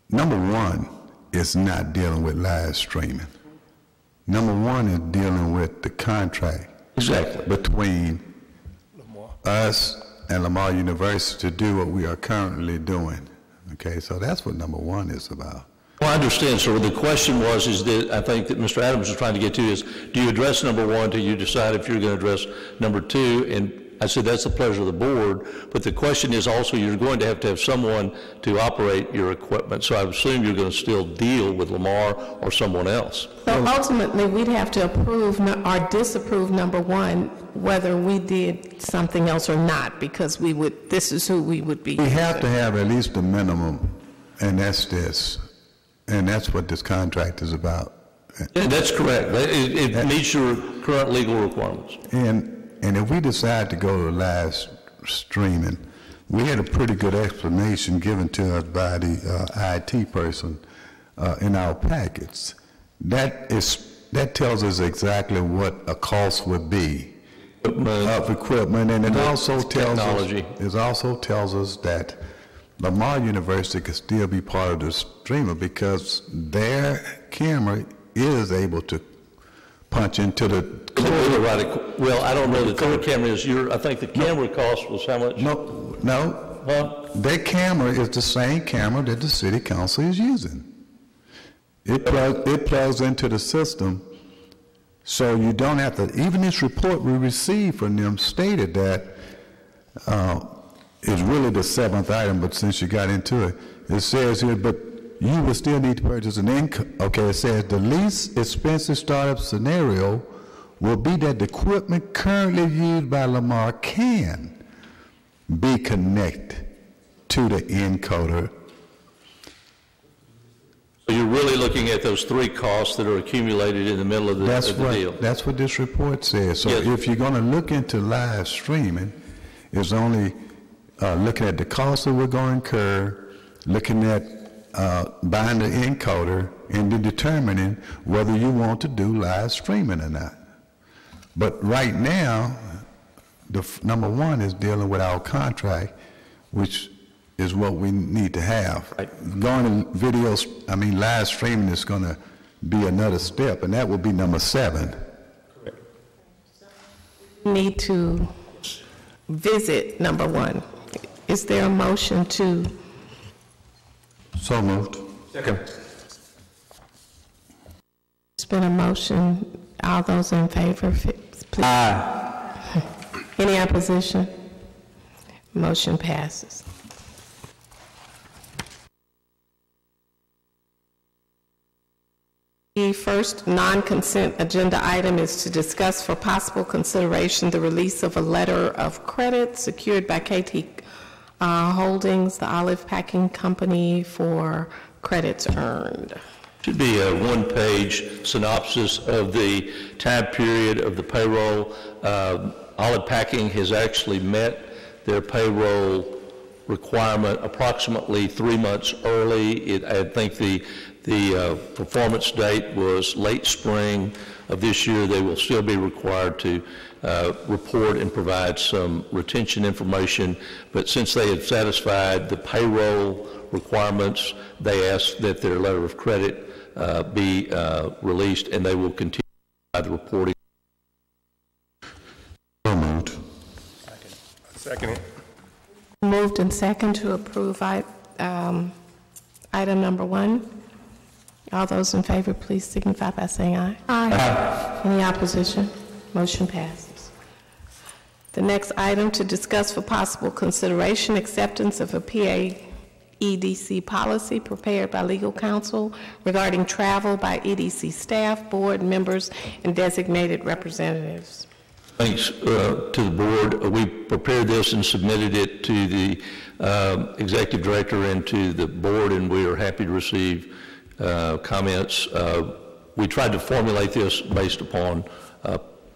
[SPEAKER 5] Number one is not dealing with live streaming. Number one is dealing with the contract between us and Lamar University to do what we are currently doing. Okay, so that's what number one is about.
[SPEAKER 10] Well, I understand, sir. The question is that I think that Mr. Adams is trying to get to is, do you address number one till you decide if you're going to address number two? And I said, that's the pleasure of the board, but the question is also, you're going to have someone to operate your equipment, so I assume you're going to still deal with Lamar or someone else.
[SPEAKER 3] So ultimately, we'd have to approve or disapprove number one, whether we did something else or not, because this is who we would be.
[SPEAKER 5] We have to have at least a minimum, and that's this. And that's what this contract is about.
[SPEAKER 10] Yeah, that's correct. It meets your current legal requirements.
[SPEAKER 5] And if we decide to go to live streaming, we had a pretty good explanation given to us by the IT person in our packets. That tells us exactly what a cost would be of equipment, and it also tells us that Lamar University could still be part of the streamer because their camera is able to punch into the
[SPEAKER 10] right. Well, I don't know the third camera is I think the camera cost was how much?
[SPEAKER 5] No. Huh? Their camera is the same camera that the city council is using. It plugs into the system, so you don't have to. Even this report we received from them stated that it's really the seventh item, but since you got into it, it says here, but you will still need to purchase an income. Okay, it says the least expensive startup scenario will be that the equipment currently used by Lamar can be connected to the encoder.
[SPEAKER 10] So you're really looking at those three costs that are accumulated in the middle of the deal.
[SPEAKER 5] That's what this report says. So
[SPEAKER 10] yes.
[SPEAKER 5] If you're going to look into live streaming, it's only looking at the cost that we're going to incur, looking at buying the encoder, and then determining whether you want to do live streaming or not. But right now, number one is dealing with our contract, which is what we need to have. Right. Going to live streaming is going to be another step, and that will be number 7.
[SPEAKER 3] Correct. Need to visit number 1. Is there a motion to?
[SPEAKER 5] So moved.
[SPEAKER 9] Second.
[SPEAKER 3] There's been a motion. All those in favor, please.
[SPEAKER 9] Aye.
[SPEAKER 3] Any opposition? Motion passes. The first non-consent agenda item is to discuss for possible consideration the release of a letter of credit secured by KT Holdings, the olive packing company, for credits earned.
[SPEAKER 10] Should be a one-page synopsis of the time period of the payroll. Olive Packing has actually met their payroll requirement approximately 3 months early. I think the performance date was late spring of this year. They will still be required to report and provide some retention information, but since they have satisfied the payroll requirements, they asked that their letter of credit be released, and they will continue the reporting.
[SPEAKER 5] So moved.
[SPEAKER 9] Second it.
[SPEAKER 3] Moved and second to approve item number 1. All those in favor, please signify by saying aye.
[SPEAKER 4] Aye.
[SPEAKER 3] Any opposition? Motion passes. The next item to discuss for possible consideration, acceptance of a PA EDC policy prepared by legal counsel regarding travel by EDC staff, board members, and designated representatives.
[SPEAKER 10] Thanks to the board. We prepared this and submitted it to the executive director and to the board, and we are happy to receive comments. We tried to formulate this based upon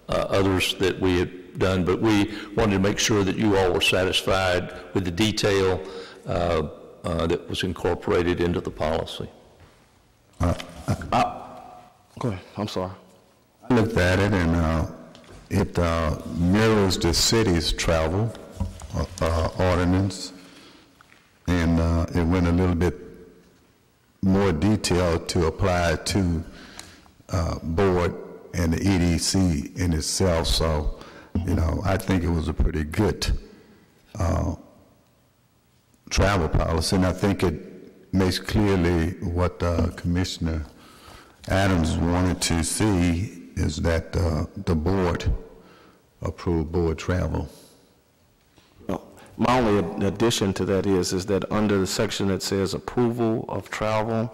[SPEAKER 10] others that we had done, but we wanted to make sure that you all were satisfied with the detail that was incorporated into the policy.
[SPEAKER 8] Go ahead. I'm sorry.
[SPEAKER 5] I looked at it, and it mirrors the city's travel ordinance, and it went a little bit more detailed to apply to board and the EDC in itself. So, I think it was a pretty good travel policy, and I think it makes clearly what Commissioner Adams wanted to see is that the board approved board travel.
[SPEAKER 8] My only addition to that is that under the section that says approval of travel,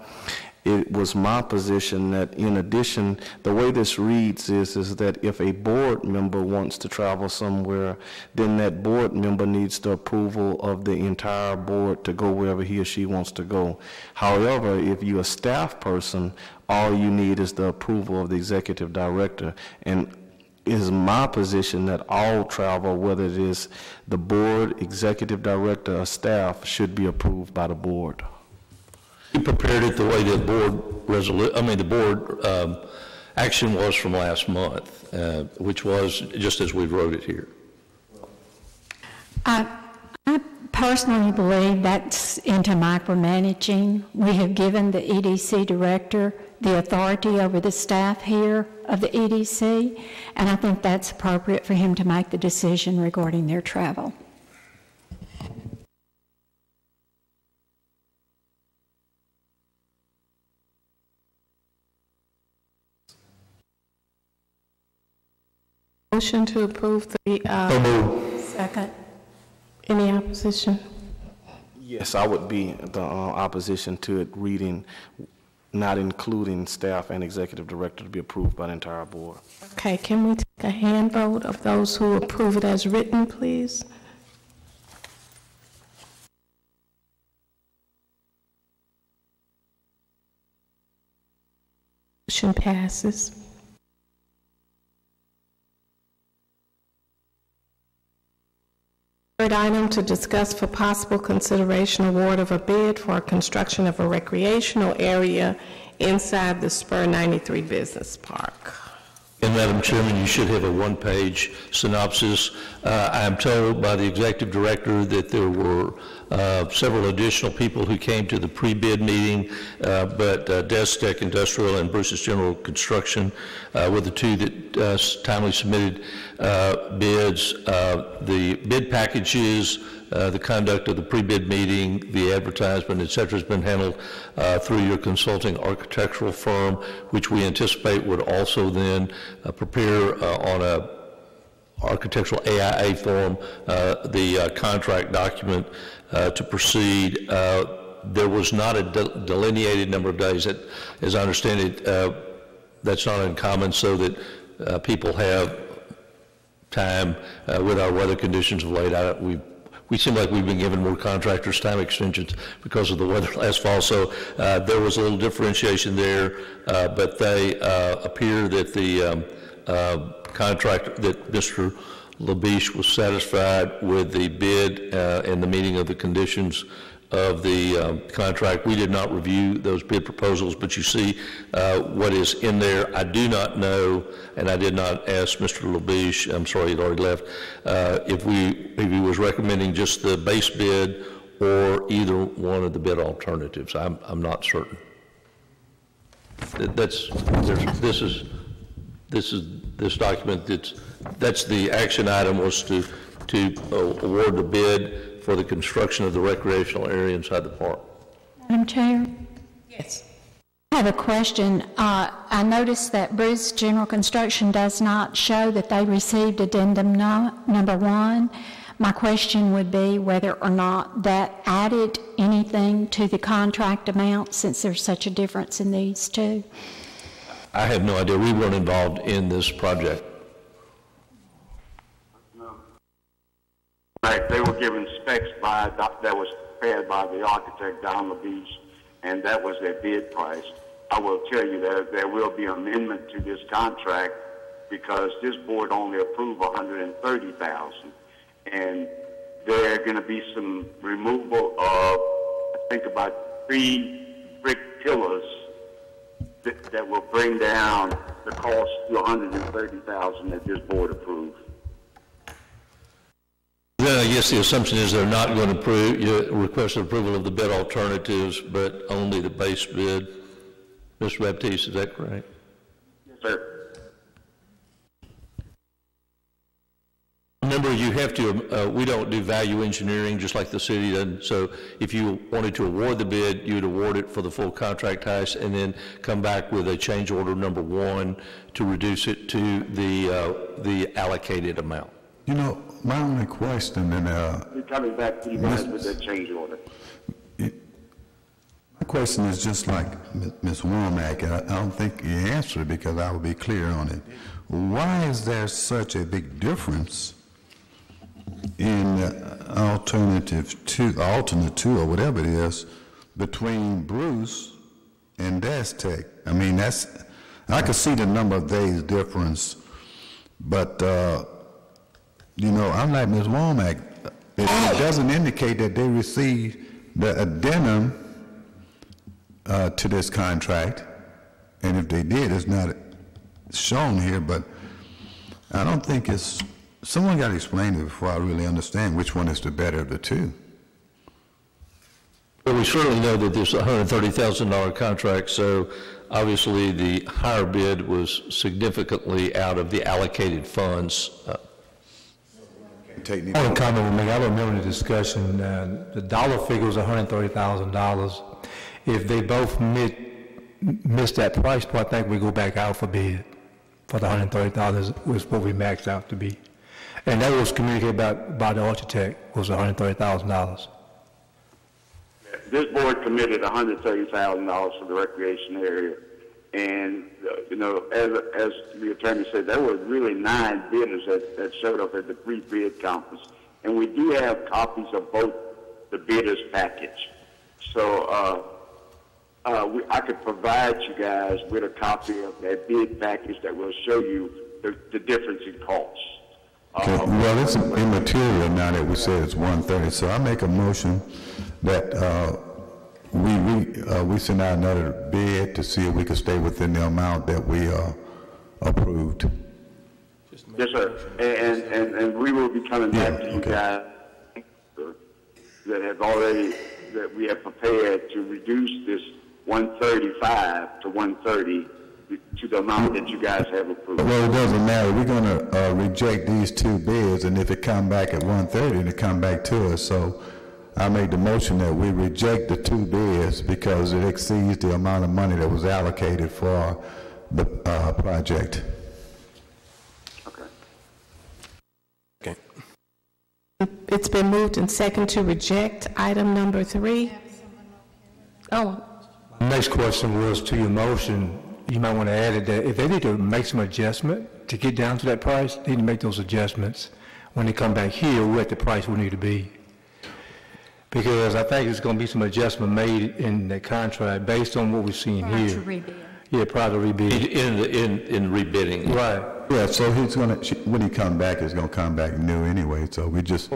[SPEAKER 8] it was my position that in addition, the way this reads is that if a board member wants to travel somewhere, then that board member needs the approval of the entire board to go wherever he or she wants to go. However, if you're a staff person, all you need is the approval of the executive director. And it is my position that all travel, whether it is the board, executive director, or staff, should be approved by the board.
[SPEAKER 10] You prepared it the way the board action was from last month, which was just as we wrote it here.
[SPEAKER 4] I personally believe that's into micromanaging. We have given the EDC director the authority over the staff here of the EDC, and I think that's appropriate for him to make the decision regarding their travel.
[SPEAKER 3] Motion to approve the,
[SPEAKER 4] Second.
[SPEAKER 3] any opposition?
[SPEAKER 8] Yes, I would be the opposition to it reading, not including staff and executive director to be approved by the entire board.
[SPEAKER 3] Okay, can we take a hand vote of those who approve it as written, please? Motion passes. Third item, to discuss for possible consideration award of a bid for construction of a recreational area inside the Spur 93 Business Park.
[SPEAKER 10] And Madam Chairman, you should have a one-page synopsis. I am told by the executive director that there were several additional people who came to the pre-bid meeting, but Destech Industrial and Bruce's General Construction were the two that timely submitted bids. The bid packages, the conduct of the pre-bid meeting, the advertisement, et cetera, has been handled through your consulting architectural firm, which we anticipate would also then prepare on a architectural AIA form the contract document to proceed. There was not a delineated number of days. That, as I understand it, that's not uncommon, so that people have time with our weather conditions of late. We seem like we've been giving more contractors time extensions because of the weather last fall, so there was a little differentiation there, but they appear that the contract, that Mr. Labiche was satisfied with the bid and the meeting of the conditions of the contract. We did not review those bid proposals, but you see what is in there. I do not know, and I did not ask Mr. Labiche, I'm sorry, he'd already left, if he was recommending just the base bid or either one of the bid alternatives. I'm not certain. This document, that's the action item, was to award the bid for the construction of the recreational area inside the park.
[SPEAKER 4] Madam Chair?
[SPEAKER 3] Yes.
[SPEAKER 4] I have a question. I noticed that Bruce General Construction does not show that they received addendum number 1. My question would be whether or not that added anything to the contract amount, since there's such a difference in these two.
[SPEAKER 10] I have no idea. We weren't involved in this project.
[SPEAKER 7] They were given specs that was prepared by the architect, Don Labiche, and that was their bid price. I will tell you that there will be an amendment to this contract because this board only approved $130,000, and there are going to be some removal of, I think, about 3 brick pillars that will bring down the cost to $130,000 that this board approved.
[SPEAKER 10] Then I guess the assumption is they're not going to request approval of the bid alternatives, but only the base bid. Mr. Baptiste, is that correct?
[SPEAKER 7] Yes, sir.
[SPEAKER 10] Remember, you have to, we don't do value engineering just like the city does. So if you wanted to award the bid, you'd award it for the full contract price and then come back with a change order number 1 to reduce it to the allocated amount.
[SPEAKER 5] You know, my only question, and
[SPEAKER 7] We're coming back to you guys with that change order.
[SPEAKER 5] my question is just like Ms. Womack, and I don't think you answered it because I will be clear on it. Why is there such a big difference in alternate two, or whatever it is, between Bruce and Tech? I mean, I could see the number of days difference, but, you know, unlike Ms. Womack, it doesn't indicate that they received the addendum to this contract, and if they did, it's not shown here, but I don't think it's, someone got to explain it before I really understand which one is the better of the two.
[SPEAKER 10] Well, we certainly know that there's a $130,000 contract, so obviously the higher bid was significantly out of the allocated funds.
[SPEAKER 9] One comment we make, I remember the discussion, the dollar figure was $130,000. If they both missed that price point, I think we go back out for bid for the $130,000 was what we maxed out to be. And that was communicated by the architect, was $130,000.
[SPEAKER 7] This board committed $130,000 for the recreation area. And, you know, as the attorney said, there were really 9 bidders that showed up at the pre-bid conference. And we do have copies of both the bidders package. So I could provide you guys with a copy of that bid package that will show you the difference in costs.
[SPEAKER 5] Okay. Well, it's immaterial now that we said it's 130. So I make a motion that we send out another bid to see if we can stay within the amount that we approved.
[SPEAKER 7] Yes, sir. And we will be coming back to you guys that we have prepared to reduce this 135 to 130 to the amount that you guys have approved.
[SPEAKER 5] Well, it doesn't matter. We're going to reject these 2 bids, and if it come back at 130, then it come back to us. So I made the motion that we reject the 2 bids because it exceeds the amount of money that was allocated for the project.
[SPEAKER 7] Okay.
[SPEAKER 9] Okay.
[SPEAKER 3] It's been moved and second to reject item number 3. Oh.
[SPEAKER 9] Next question was to your motion. You might want to add it that if they need to make some adjustment to get down to that price, they need to make those adjustments. When they come back here, we're at the price we need to be. Because I think there's going to be some adjustment made in the contract based on what we've seen here.
[SPEAKER 4] Prior to rebid.
[SPEAKER 9] Yeah, prior to rebid.
[SPEAKER 10] In rebidding.
[SPEAKER 9] Right.
[SPEAKER 5] Yeah, so he's going to, when he come back, it's going to come back new anyway. So we just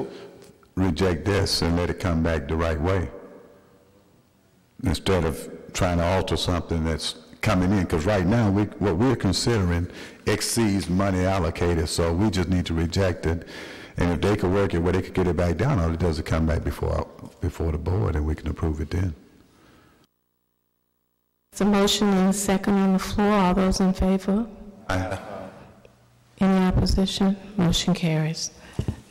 [SPEAKER 5] reject this and let it come back the right way, instead of trying to alter something that's coming in, because right now what we're considering exceeds money allocated, so we just need to reject it. And if they could work it where they could get it back down, all it does is come back before the board, and we can approve it then.
[SPEAKER 3] There's a motion and a second on the floor. All those in favor?
[SPEAKER 5] Aye.
[SPEAKER 3] Any opposition? Motion carries.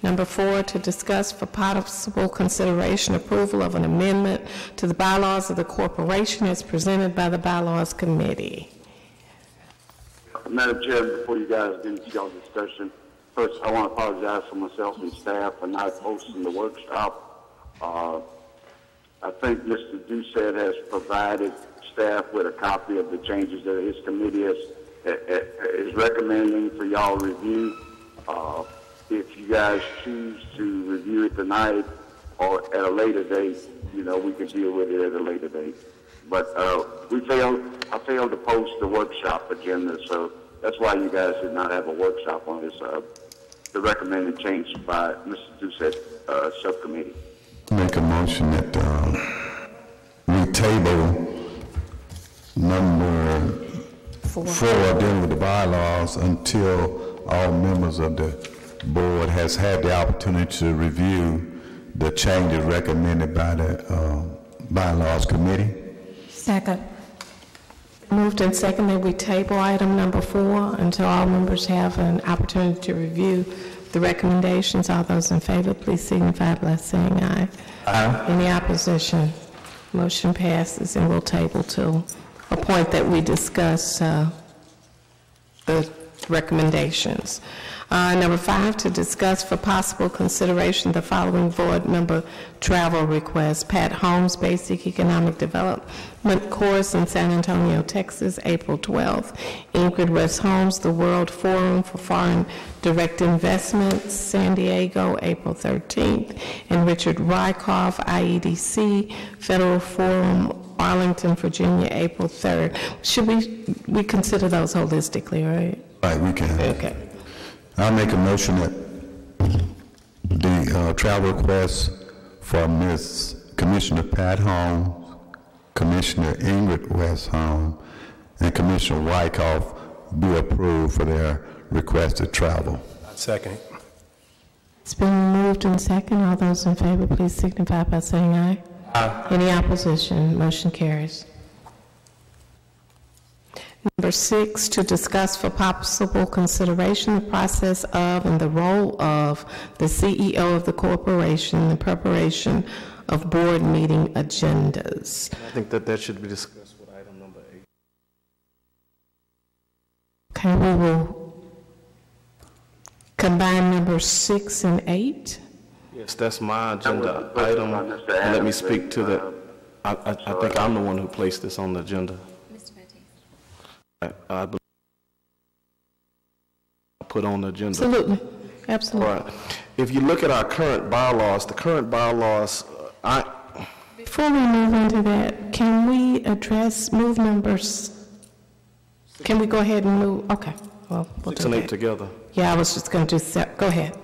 [SPEAKER 3] Number 4, to discuss for possible consideration approval of an amendment to the bylaws of the corporation as presented by the Bylaws Committee.
[SPEAKER 7] Madam Chair, before you guys get into y'all's discussion, first I want to apologize for myself and staff for not hosting the workshop. I think Mr. Doucette has provided staff with a copy of the changes that his committee is recommending for y'all review. If you guys choose to review it tonight or at a later date, you know, we can deal with it at a later date. But I failed to post the workshop agenda, so that's why you guys did not have a workshop on this, the recommended change by Mr. Doucette subcommittee.
[SPEAKER 5] Make a motion that we table number 4 dealing with the bylaws until all members of the board has had the opportunity to review the changes recommended by the bylaws committee.
[SPEAKER 4] Second.
[SPEAKER 3] Moved and seconded, we table item number 4 until all members have an opportunity to review the recommendations. All those in favor, please signify by saying aye. Aye. Any opposition? Motion passes, and we'll table till a point that we discuss the recommendations. Number 5, to discuss for possible consideration the following board member travel requests. Pat Holmes, Basic Economic Development Course in San Antonio, Texas, April 12th. Ingrid West Holmes, the World Forum for Foreign Direct Investments, San Diego, April 13th. And Richard Rykoff, IEDC, Federal Forum, Arlington, Virginia, April 3rd. Should we consider those holistically, right?
[SPEAKER 5] Right, we can.
[SPEAKER 3] Okay.
[SPEAKER 5] I'll make a motion that the travel requests for Ms. Commissioner Pat Holmes, Commissioner Ingrid West Holmes, and Commissioner Wyckoff be approved for their requested travel.
[SPEAKER 9] Second.
[SPEAKER 3] It's been moved and second. All those in favor, please signify by saying aye. Aye. Any opposition? Motion carries. Number 6, to discuss for possible consideration the process of and the role of the CEO of the corporation in the preparation of board meeting agendas.
[SPEAKER 8] I think that should be discussed with item number 8.
[SPEAKER 3] Okay, we will combine number 6 and 8.
[SPEAKER 8] Yes, that's my agenda item. And let me speak to that. I think I'm the one who placed this on the agenda. I believe put on the agenda.
[SPEAKER 3] Absolutely. Absolutely.
[SPEAKER 8] All right. If you look at our current bylaws, the current bylaws,
[SPEAKER 3] Before we move into that, can we address move numbers? Can we go ahead and move? Okay. Well, we'll
[SPEAKER 8] 6
[SPEAKER 3] do
[SPEAKER 8] and 8
[SPEAKER 3] that.
[SPEAKER 8] together.
[SPEAKER 3] Yeah, I was just going to do go ahead.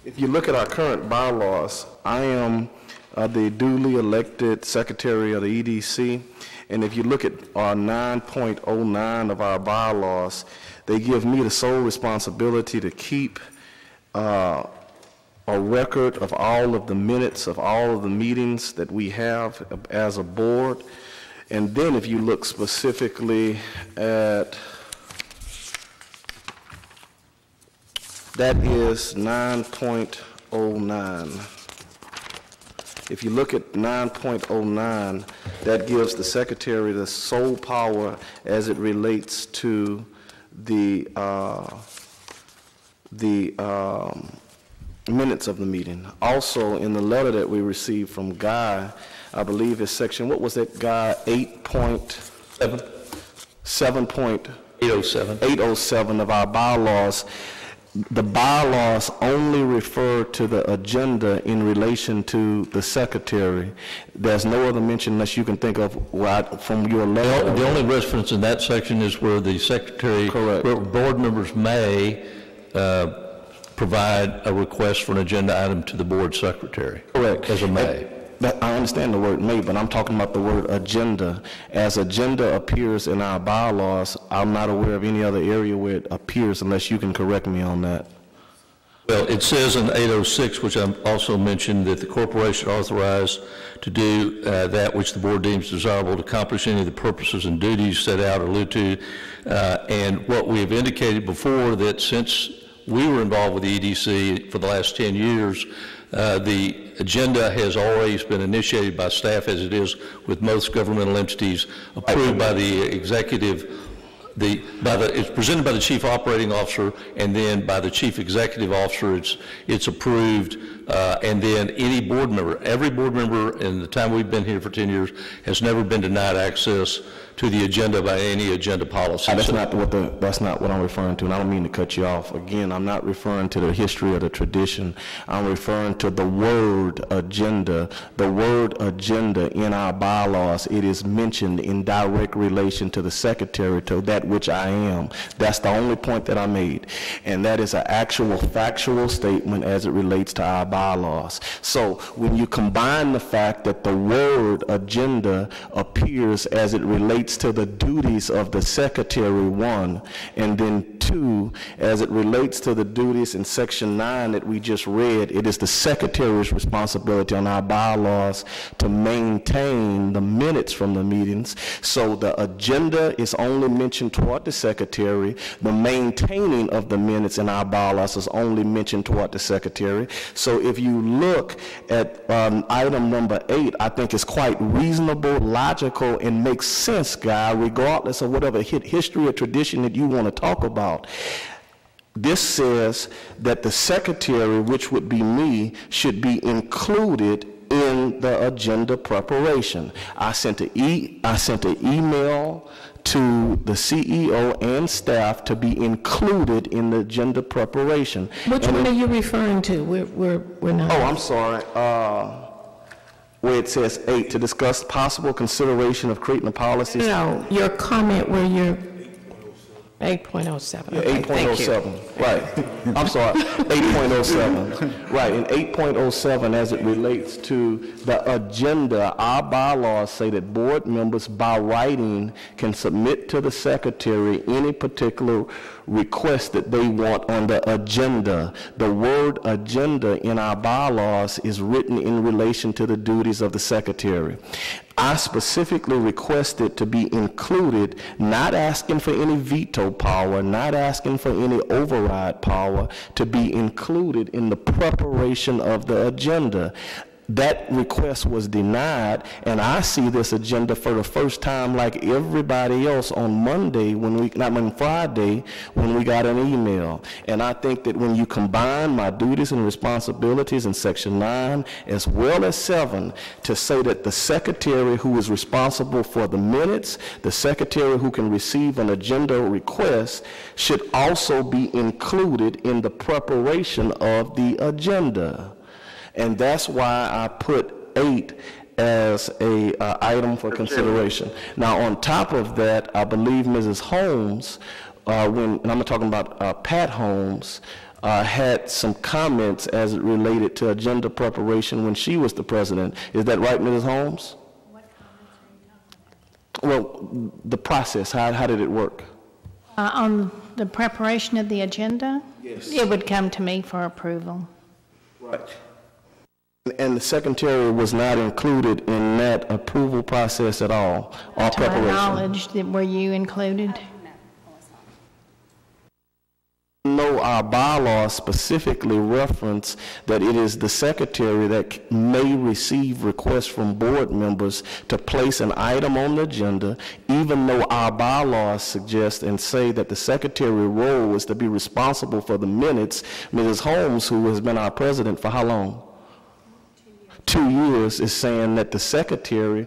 [SPEAKER 8] If you look at our current bylaws, I am the duly elected secretary of the EDC. And if you look at our 9.09 of our bylaws, they give me the sole responsibility to keep a record of all of the minutes of all of the meetings that we have as a board. And then if you look specifically at, that is 9.09. If you look at 9.09, that gives the secretary the sole power as it relates to the minutes of the meeting. Also, in the letter that we received from Guy, I believe is section, what was that, Guy? 8.807 of our bylaws. The bylaws only refer to the agenda in relation to the secretary. There's no other mention unless you can think of from your letter.
[SPEAKER 10] The only reference in that section is where the secretary,
[SPEAKER 8] correct,
[SPEAKER 10] where board members may provide a request for an agenda item to the board secretary.
[SPEAKER 8] Correct.
[SPEAKER 10] As a may.
[SPEAKER 8] I understand the word may, but I'm talking about the word agenda. As agenda appears in our bylaws, I'm not aware of any other area where it appears unless you can correct me on that.
[SPEAKER 10] Well, it says in 806, which I also mentioned, that the corporation authorized to do that which the board deems desirable to accomplish any of the purposes and duties set out or alluded to. And what we have indicated before, that since we were involved with the EDC for the last 10 years, the agenda has always been initiated by staff, as it is with most governmental entities, approved by the executive. It's presented by the chief operating officer, and then by the chief executive officer, it's approved, and then any board member, every board member in the time we've been here for 10 years has never been denied access to the agenda by any agenda policy.
[SPEAKER 8] That's not what I'm referring to, and I don't mean to cut you off. Again, I'm not referring to the history or the tradition. I'm referring to the word agenda. The word agenda in our bylaws, it is mentioned in direct relation to the secretary, to that which I am. That's the only point that I made, and that is an actual factual statement as it relates to our bylaws. So when you combine the fact that the word agenda appears as it relates to the duties of the secretary, 1, and then 2, as it relates to the duties in section 9 that we just read, it is the secretary's responsibility on our bylaws to maintain the minutes from the meetings. So the agenda is only mentioned toward the secretary. The maintaining of the minutes in our bylaws is only mentioned toward the secretary. So if you look at item number 8, I think it's quite reasonable, logical, and makes sense, Guy, regardless of whatever history or tradition that you want to talk about. this says that the secretary, which would be me, should be included in the agenda preparation. I sent an email to the CEO and staff to be included in the agenda preparation.
[SPEAKER 3] Which one are you referring to? We're not.
[SPEAKER 8] Oh, I'm sorry. Where it says 8, to discuss possible consideration of creating a policy.
[SPEAKER 3] No, your comment where you're 8.07.
[SPEAKER 8] Yeah,
[SPEAKER 3] Okay,
[SPEAKER 8] 8.07, right. I'm sorry, 8.07. Right, in 8.07, as it relates to the agenda, our bylaws say that board members by writing can submit to the secretary any particular request that they want on the agenda. The word agenda in our bylaws is written in relation to the duties of the secretary. I specifically requested to be included, not asking for any veto power, not asking for any override power, to be included in the preparation of the agenda. That request was denied, and I see this agenda for the first time like everybody else on Monday, Friday, when we got an email. And I think that when you combine my duties and responsibilities in Section 9 as well as 7 to say that the secretary who is responsible for the minutes, the secretary who can receive an agenda request, should also be included in the preparation of the agenda. And that's why I put 8 as a item for consideration. Now, on top of that, I believe Mrs. Holmes, and I'm talking about Pat Holmes, had some comments as it related to agenda preparation when she was the president. Is that right, Mrs. Holmes? What comments are you talking about? Well, the process, how did it work?
[SPEAKER 11] On the preparation of the agenda?
[SPEAKER 8] Yes.
[SPEAKER 11] It would come to me for approval.
[SPEAKER 8] Right. And the secretary was not included in that approval process at all, or
[SPEAKER 11] To my
[SPEAKER 8] preparation.
[SPEAKER 11] knowledge, were you included?
[SPEAKER 8] No, our bylaws specifically reference that it is the secretary that may receive requests from board members to place an item on the agenda, even though our bylaws suggest and say that the secretary role is to be responsible for the minutes. Mrs. Holmes, who has been our president for how long? 2 years, is saying that the secretary,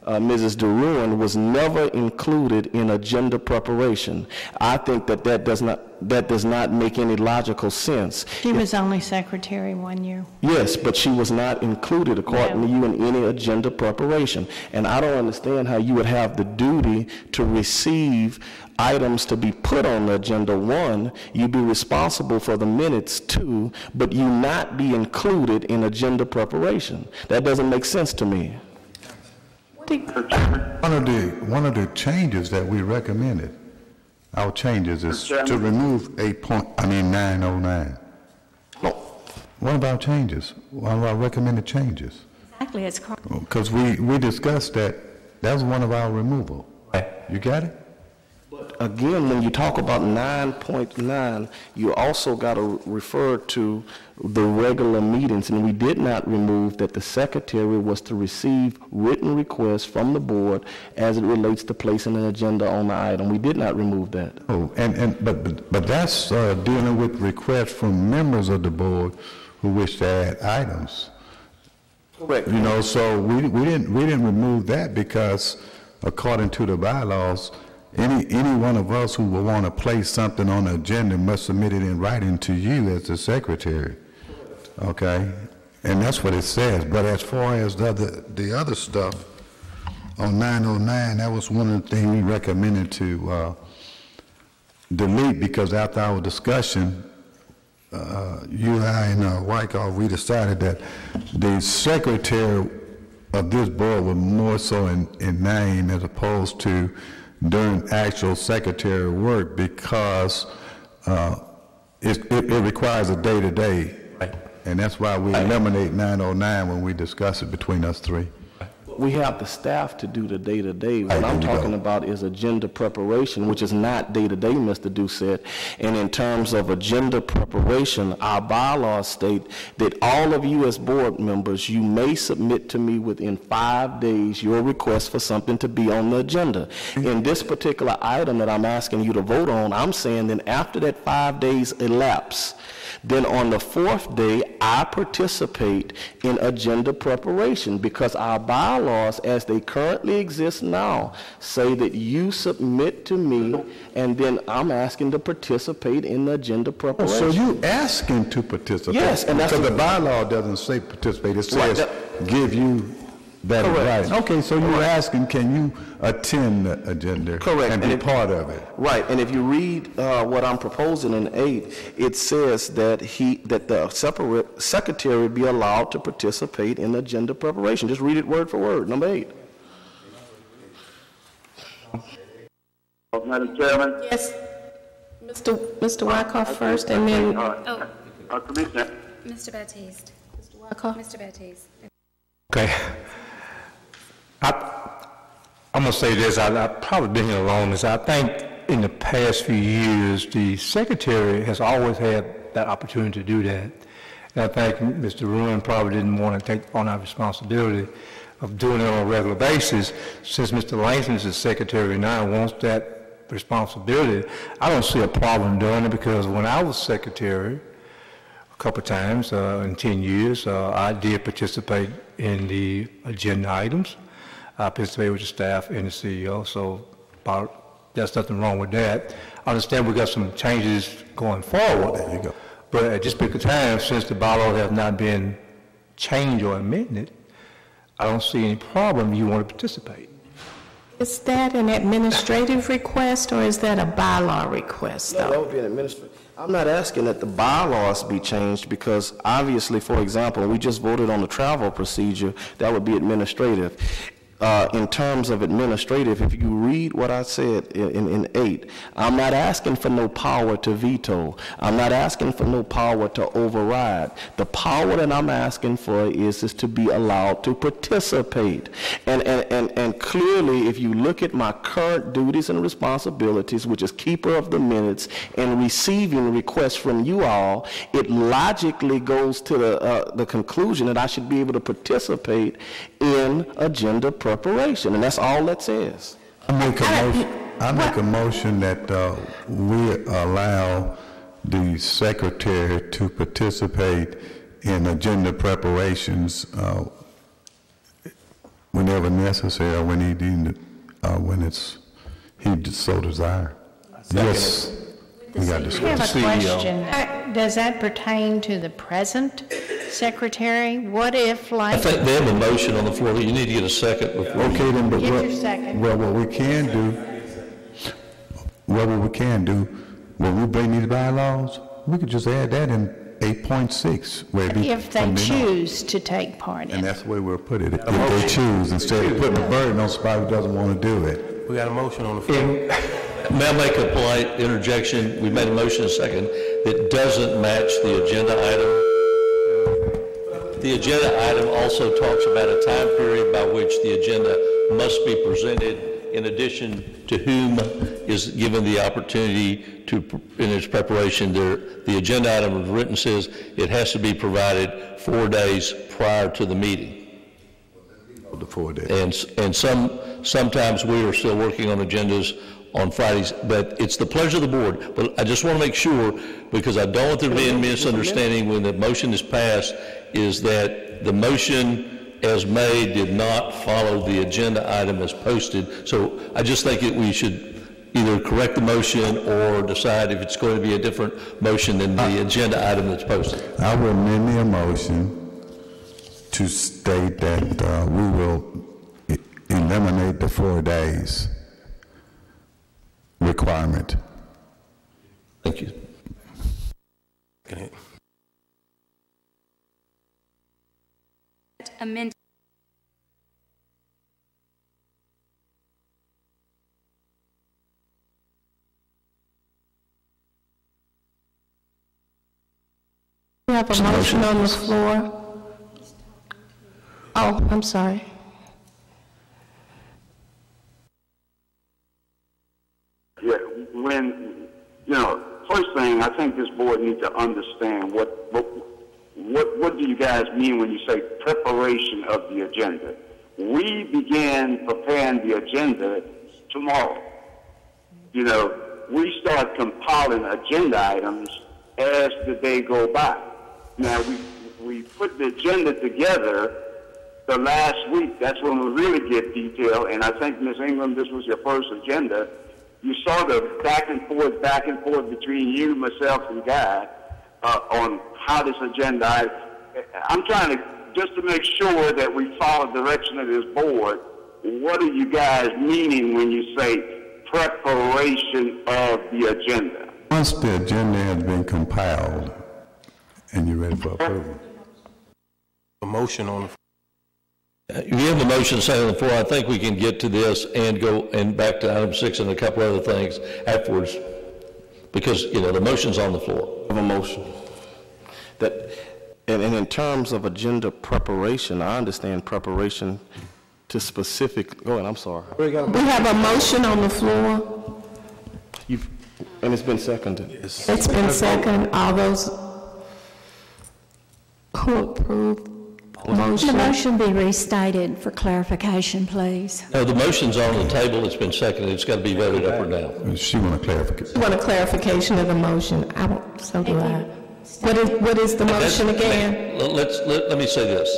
[SPEAKER 8] Mrs. DeRuin, was never included in agenda preparation. I think that does not make any logical sense.
[SPEAKER 11] She was only secretary 1 year.
[SPEAKER 8] Yes, but she was not included, according to you, in any agenda preparation. And I don't understand how you would have the duty to receive items to be put on the agenda. 1, you be responsible for the minutes. 2, but you not be included in agenda preparation. That doesn't make sense to me.
[SPEAKER 5] One of the changes that we recommended, our changes, is to remove 909.
[SPEAKER 8] No.
[SPEAKER 5] One of our changes, one of our recommended changes.
[SPEAKER 4] Exactly, it's
[SPEAKER 5] Because we discussed that, that was one of our removal. You got it?
[SPEAKER 8] Again, when you talk about 9.9, you also got to refer to the regular meetings, and we did not remove that the secretary was to receive written requests from the board as it relates to placing an agenda on the item. We did not remove that.
[SPEAKER 5] Oh, but that's dealing with requests from members of the board who wish to add items.
[SPEAKER 8] Correct.
[SPEAKER 5] You know, so we didn't remove that because according to the bylaws, any one of us who will want to place something on the agenda must submit it in writing to you as the secretary. Okay? And that's what it says. But as far as the other stuff on 909, that was one of the things we recommended to delete, because after our discussion, you and I and Wyckoff, we decided that the secretary of this board was more so in name as opposed to during actual secretary work, because it requires a day-to-day. Right. And that's why we eliminate 909 when we discuss it between us three.
[SPEAKER 8] we have the staff to do the day-to-day. What I'm talking about is agenda preparation, which is not day-to-day, Mr. Doucette. And in terms of agenda preparation, our bylaws state that all of you as board members, you may submit to me within 5 days your request for something to be on the agenda. In this particular item that I'm asking you to vote on, I'm saying that after that 5 days elapse, then on the 4th day, I participate in agenda preparation because our bylaws, as they currently exist now, say that you submit to me, and then I'm asking to participate in the agenda preparation.
[SPEAKER 5] So you asking to participate?
[SPEAKER 8] Yes, and that's
[SPEAKER 5] because the bylaw doesn't say participate. It says give you that
[SPEAKER 8] correct.
[SPEAKER 5] right. Okay, so you're asking, can you attend the agenda
[SPEAKER 8] correct.
[SPEAKER 5] and be part of it?
[SPEAKER 8] Right, and if you read what I'm proposing in 8, it says that the secretary be allowed to participate in agenda preparation. Just read it word for word, number 8.
[SPEAKER 7] Madam Chairman?
[SPEAKER 3] Yes. Mr. Wyckoff first, and then...
[SPEAKER 7] Commissioner.
[SPEAKER 1] Mr. Baptiste.
[SPEAKER 3] Mr. Wyckoff.
[SPEAKER 1] Mr. Baptiste.
[SPEAKER 9] Okay. I'm going to say this. I've probably been here long as I think in the past few years, the secretary has always had that opportunity to do that. And I think Mr. Ruin probably didn't want to take on our responsibility of doing it on a regular basis. Since Mr. Langston is the secretary now and wants that responsibility, I don't see a problem doing it because when I was secretary a couple of times in 10 years, I did participate in the agenda items. I participated with the staff and the CEO, so there's nothing wrong with that. I understand we got some changes going forward.
[SPEAKER 5] There you go.
[SPEAKER 9] But at this particular time, since the bylaw has not been changed or amended, I don't see any problem you want to participate.
[SPEAKER 3] Is that an administrative request, or is that a bylaw request,
[SPEAKER 8] No,
[SPEAKER 3] though?
[SPEAKER 8] that would be an administrative. I'm not asking that the bylaws be changed because obviously, for example, we just voted on the travel procedure. That would be administrative. In terms of administrative, if you read what I said in 8, I'm not asking for no power to veto. I'm not asking for no power to override. The power that I'm asking for is to be allowed to participate. And clearly, if you look at my current duties and responsibilities, which is keeper of the minutes and receiving requests from you all, it logically goes to the conclusion that I should be able to participate in agenda preparation, and that's all that says.
[SPEAKER 5] I make a motion that we allow the secretary to participate in agenda preparations whenever necessary, when he so desire. Yes, we got
[SPEAKER 11] I
[SPEAKER 5] to
[SPEAKER 11] have a question. Does that pertain to the present secretary? What if,
[SPEAKER 10] I
[SPEAKER 11] like...
[SPEAKER 10] think they have a motion on the floor. You need to get a second before.
[SPEAKER 5] Okay, then, but
[SPEAKER 11] Get your second.
[SPEAKER 5] what we can do, when we bring these bylaws, we could just add that in 8.6, where it be
[SPEAKER 11] If they
[SPEAKER 5] from then on.
[SPEAKER 11] choose to take part in
[SPEAKER 5] And
[SPEAKER 11] it.
[SPEAKER 5] that's the way we'll put it, if they choose, instead of putting a burden on somebody who doesn't want to do it.
[SPEAKER 12] We got a motion on the floor.
[SPEAKER 10] May I make a polite interjection? We made a motion in a second that doesn't match the agenda item. The agenda item also talks about a time period by which the agenda must be presented, in addition to whom is given the opportunity to, in its preparation. The agenda item is written says it has to be provided 4 days prior to the meeting.
[SPEAKER 5] The 4 days.
[SPEAKER 10] And sometimes we are still working on agendas on Fridays, but it's the pleasure of the board. But I just want to make sure, because I don't want there to be a misunderstanding when the motion is passed, is that the motion as made did not follow the agenda item as posted. So I just think that we should either correct the motion or decide if it's going to be a different motion than the agenda item that's posted.
[SPEAKER 5] I will amend the motion to state that we will eliminate the 4 days requirement.
[SPEAKER 10] Thank you.
[SPEAKER 12] Okay.
[SPEAKER 1] Amend.
[SPEAKER 3] We have a motion on the floor. Oh, I'm sorry.
[SPEAKER 7] understand what do you guys mean when you say preparation of the agenda? We begin preparing the agenda tomorrow. You know, we start compiling agenda items as the day go by. Now, we put the agenda together the last week. That's when we really get detail, and I think, Ms. Ingram, this was your first agenda. You saw the back and forth between you, myself, and Guy on how this agenda. I'm trying to, just to make sure that we follow the direction of this board, what are you guys meaning when you say preparation of the agenda?
[SPEAKER 5] Once the agenda has been compiled and you're ready for approval.
[SPEAKER 12] A motion on the floor.
[SPEAKER 10] If you have the motion set on the floor, I think we can get to this and go and back to item 6 and a couple other things afterwards, because, you know, the motion's on the floor.
[SPEAKER 8] Of a motion. That, and in terms of agenda preparation, I understand preparation to specific, go ahead, I'm sorry.
[SPEAKER 3] We have a motion on the floor.
[SPEAKER 8] And it's been seconded.
[SPEAKER 3] It's been seconded. All those who approve motion.
[SPEAKER 4] The motion be restated for clarification, please.
[SPEAKER 10] No, the motion's on the table, it's been seconded, it's got to be voted up or down.
[SPEAKER 5] She want a clarification.
[SPEAKER 3] You want a clarification of the motion? So do I. What is the motion again?
[SPEAKER 10] Let me say this.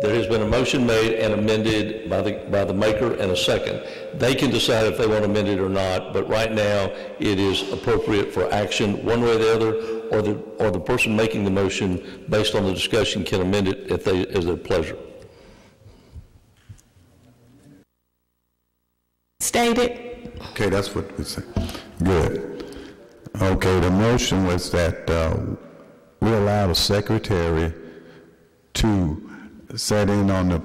[SPEAKER 10] There has been a motion made and amended by the maker and a second. They can decide if they want to amend it or not, but right now it is appropriate for action one way or the other, or the person making the motion, based on the discussion, can amend it if they, as their pleasure.
[SPEAKER 3] Stated.
[SPEAKER 5] Okay, that's what we say. Good. Okay, the motion was that we allow the secretary to set in on the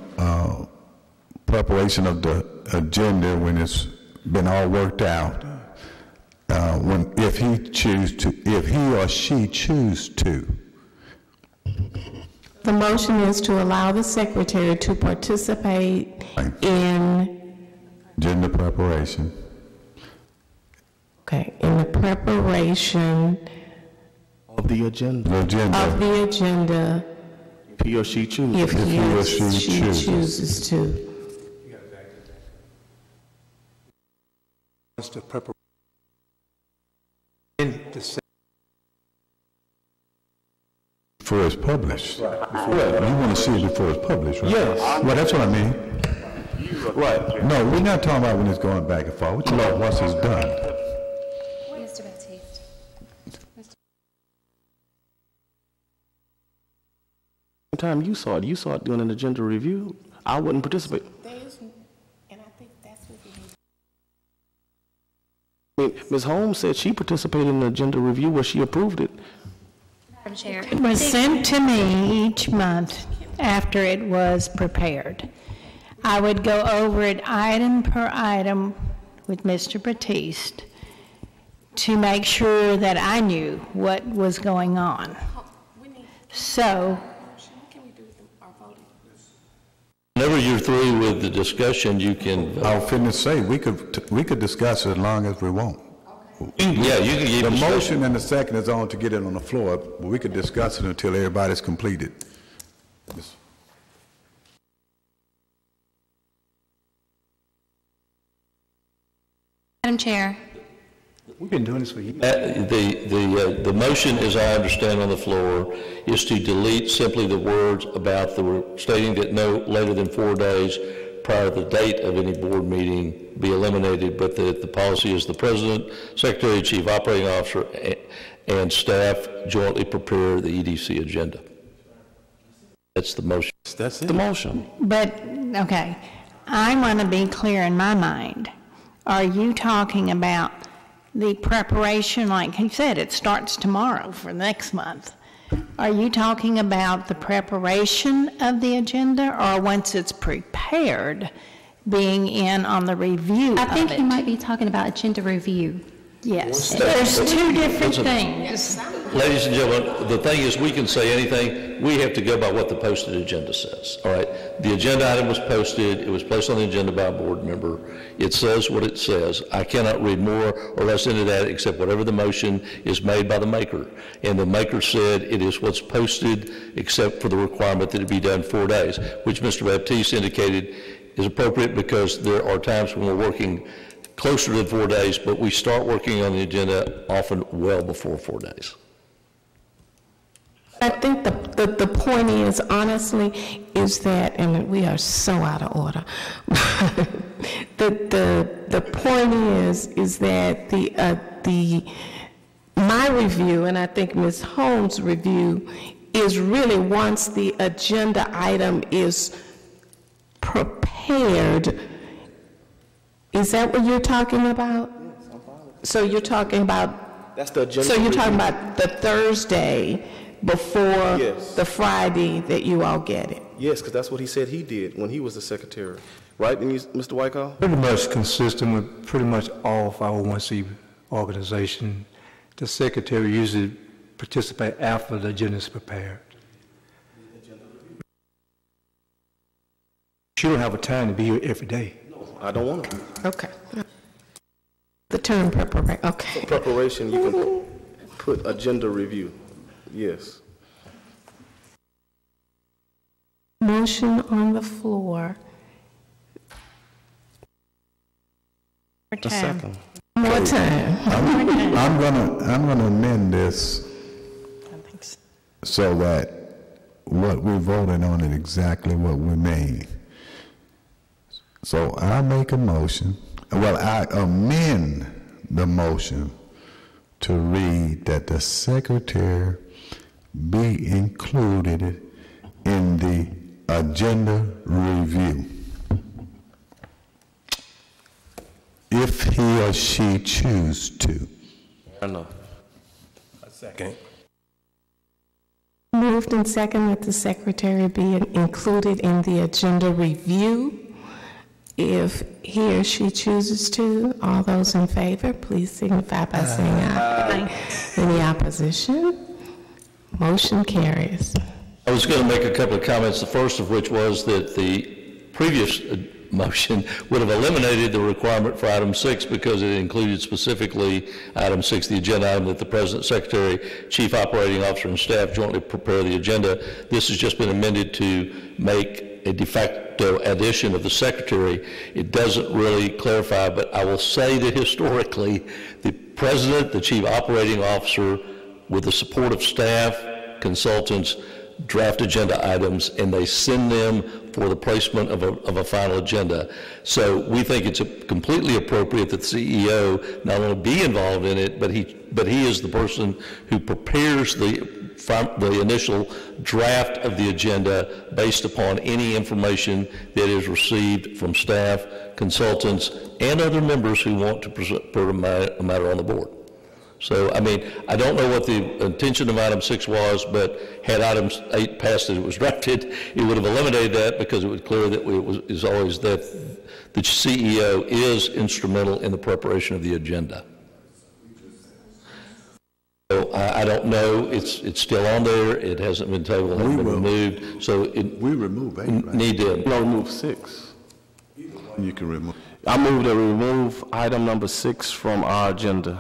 [SPEAKER 5] preparation of the agenda when it's been all worked out. If he or she choose to.
[SPEAKER 3] The motion is to allow the secretary to participate in
[SPEAKER 5] agenda preparation.
[SPEAKER 3] Okay, in the preparation
[SPEAKER 8] Of the agenda.
[SPEAKER 3] of the agenda.
[SPEAKER 8] If he or she chooses.
[SPEAKER 3] If he or she chooses to.
[SPEAKER 9] The preparation
[SPEAKER 5] before it's published. You want to see it before it's published, right?
[SPEAKER 8] Yes.
[SPEAKER 5] Well, that's what I mean.
[SPEAKER 8] Right.
[SPEAKER 5] No, we're not talking about when it's going back and forth. We're talking about once it's done.
[SPEAKER 1] Mr. Baptiste.
[SPEAKER 8] Time you saw it doing an agenda review. I wouldn't participate.
[SPEAKER 3] And I think that's what
[SPEAKER 8] I mean, Ms. Holmes said she participated in the agenda review where she approved it.
[SPEAKER 1] Madam Chair.
[SPEAKER 11] It was sent to me each month after it was prepared. I would go over it item per item with Mr. Baptiste to make sure that I knew what was going on. So,
[SPEAKER 10] whenever you're through with the discussion, you can.
[SPEAKER 5] I was finna say, we could discuss it as long as we want.
[SPEAKER 10] Yeah, you can give
[SPEAKER 5] the motion and the second is on to get it on the floor, but we could discuss it until everybody's completed.
[SPEAKER 1] Madam Chair.
[SPEAKER 9] We've been doing this for years.
[SPEAKER 10] The motion, as I understand on the floor, is to delete simply the words about stating that no later than 4 days prior to the date of any board meeting be eliminated, but that the policy is the President, Secretary, Chief Operating Officer, and staff jointly prepare the EDC agenda. That's the motion.
[SPEAKER 8] That's the motion.
[SPEAKER 11] but, okay, I want to be clear in my mind. Are you talking about the preparation, like he said, it starts tomorrow for next month? Are you talking about the preparation of the agenda, or once it's prepared, being in on the review
[SPEAKER 1] I think
[SPEAKER 11] of it?
[SPEAKER 1] you might be talking about agenda review.
[SPEAKER 11] Yes, there's two different things.
[SPEAKER 10] Ladies and gentlemen, the thing is, we can say anything. We have to go by what the posted agenda says, all right? The agenda item was posted. It was placed on the agenda by a board member. It says what it says. I cannot read more or less into that except whatever the motion is made by the maker. And the maker said it is what's posted except for the requirement that it be done 4 days, which Mr. Baptiste indicated is appropriate because there are times when we're working closer to 4 days, but we start working on the agenda often well before 4 days.
[SPEAKER 3] I think the point is, honestly, is that, and we are so out of order, the point is that my review, and I think Ms. Holmes' review, is really once the agenda item is prepared. Is that what you're talking about?
[SPEAKER 13] Yes, I'm fine with that.
[SPEAKER 3] So you're talking about,
[SPEAKER 13] That's the agenda.
[SPEAKER 3] so you're talking about the Thursday before
[SPEAKER 13] Yes.
[SPEAKER 3] the Friday that you all get it?
[SPEAKER 13] Yes, because that's what he said he did when he was the secretary. Right, Mr. Wyckoff?
[SPEAKER 9] Pretty much consistent with pretty much all 501c organization. The secretary usually participate after the agenda is prepared. She don't have a time to be here every day.
[SPEAKER 13] I don't want to.
[SPEAKER 3] Okay. The term preparation, okay.
[SPEAKER 13] For preparation, you can put agenda review. Yes.
[SPEAKER 3] Motion on the floor.
[SPEAKER 11] More
[SPEAKER 8] A
[SPEAKER 11] time.
[SPEAKER 8] second.
[SPEAKER 3] More time.
[SPEAKER 5] I'm gonna amend this so that what we voted on is exactly what we made. So I make a motion, well, I amend the motion to read that the secretary be included in the agenda review, if he or she choose to.
[SPEAKER 8] Fair enough.
[SPEAKER 12] A second.
[SPEAKER 3] Moved and second that the secretary be included in the agenda review, if he or she chooses to. All those in favor, please signify by saying aye. Any opposition? Motion carries.
[SPEAKER 10] I was going to make a couple of comments, the first of which was that the previous motion would have eliminated the requirement for item 6 because it included specifically item 6, the agenda item that the President, Secretary, Chief Operating Officer, and staff jointly prepare the agenda. This has just been amended to make a de facto addition of the Secretary. It doesn't really clarify, but I will say that historically, the President, the Chief Operating Officer, with the support of staff, consultants, draft agenda items, and they send them for the placement of a final agenda. So we think it's completely appropriate that the CEO not only be involved in it, but he is the person who prepares the initial draft of the agenda based upon any information that is received from staff, consultants, and other members who want to put a matter on the board. So, I mean, I don't know what the intention of item 6 was, but had item 8 passed as it was drafted, it would have eliminated that because it was clear that it is always that the CEO is instrumental in the preparation of the agenda. So I don't know. It's still on there. It hasn't been tabled. It hasn't been removed. So
[SPEAKER 5] We remove 8, right?
[SPEAKER 10] need to.
[SPEAKER 8] No, remove 6.
[SPEAKER 5] You can remove.
[SPEAKER 8] I move that we remove item number 6 from our agenda.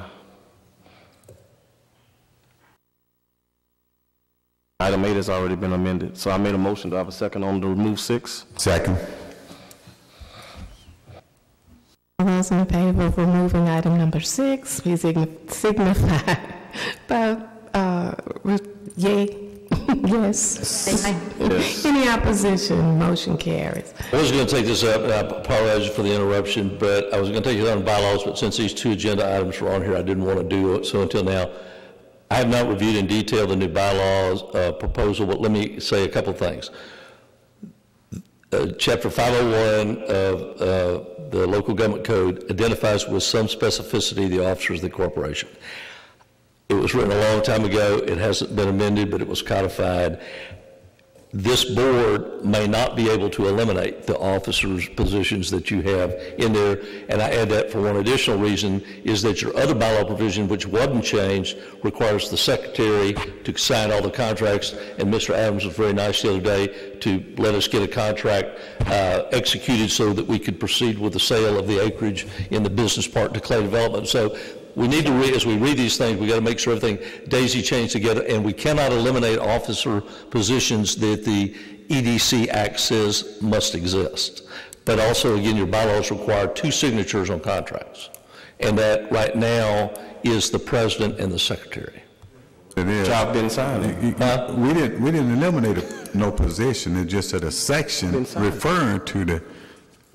[SPEAKER 8] Item 8 has already been amended, so I made a motion. Do I have a second on to remove 6?
[SPEAKER 5] Second.
[SPEAKER 3] All those in favor of removing item number 6, please signify by yea. Yes.
[SPEAKER 8] Yes.
[SPEAKER 3] Any opposition? Motion carries.
[SPEAKER 10] I was going to take this up, and I apologize for the interruption, but I was going to take it on bylaws, but since these 2 agenda items were on here, I didn't want to do it, so until now. I have not reviewed in detail the new bylaws proposal, but let me say a couple of things. Chapter 501 of the Local Government Code identifies with some specificity the officers of the corporation. It was written a long time ago. It hasn't been amended, but it was codified. this board may not be able to eliminate the officers' positions that you have in there. And I add that for one additional reason, is that your other bylaw provision, which wasn't changed, requires the secretary to sign all the contracts. And Mr. Adams was very nice the other day to let us get a contract executed so that we could proceed with the sale of the acreage in the business park to Clay Development. So we need to as we read these things, we got to make sure everything daisy chains together, and we cannot eliminate officer positions that the EDC Act says must exist. But also, again, your bylaws require 2 signatures on contracts, and that right now is the president and the secretary.
[SPEAKER 5] It is.
[SPEAKER 13] Job been signed.
[SPEAKER 5] We didn't eliminate no position. It's just that a section referring to the.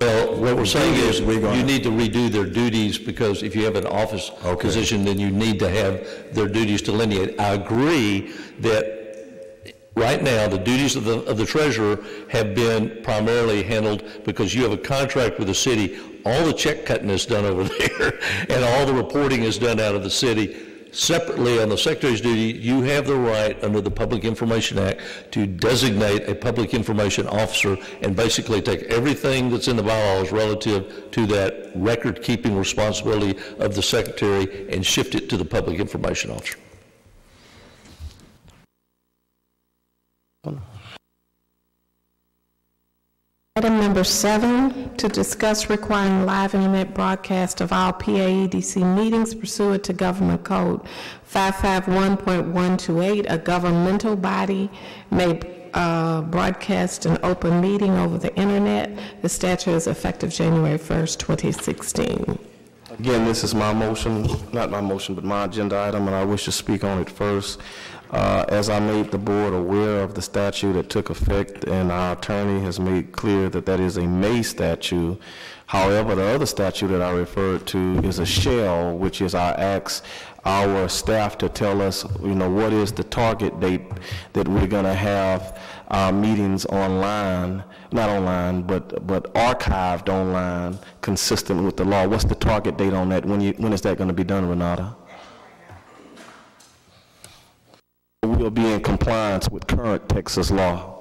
[SPEAKER 10] Well, what we're saying is you need to redo their duties, because if you have an office position, then you need to have their duties delineated. I agree that right now the duties of the treasurer have been primarily handled because you have a contract with the city. All the check cutting is done over there, and all the reporting is done out of the city. Separately, on the secretary's duty, you have the right under the Public Information Act to designate a public information officer and basically take everything that's in the bylaws relative to that record-keeping responsibility of the secretary and shift it to the public information officer.
[SPEAKER 3] Item number 7, to discuss requiring live internet broadcast of all PAEDC meetings pursuant to Government Code 551.128. A governmental body may broadcast an open meeting over the internet. The statute is effective January 1st, 2016.
[SPEAKER 13] Again, this is my motion, not my motion, but my agenda item, and I wish to speak on it first. As I made the board aware of the statute that took effect, and our attorney has made clear that that is a May statute. However, the other statute that I referred to is a shall, which is I ask our staff to tell us, what is the target date that we're going to have our meetings online, not online, but archived online, consistent with the law. What's the target date on that? When is that going to be done, Renata? We'll be in compliance with current Texas law.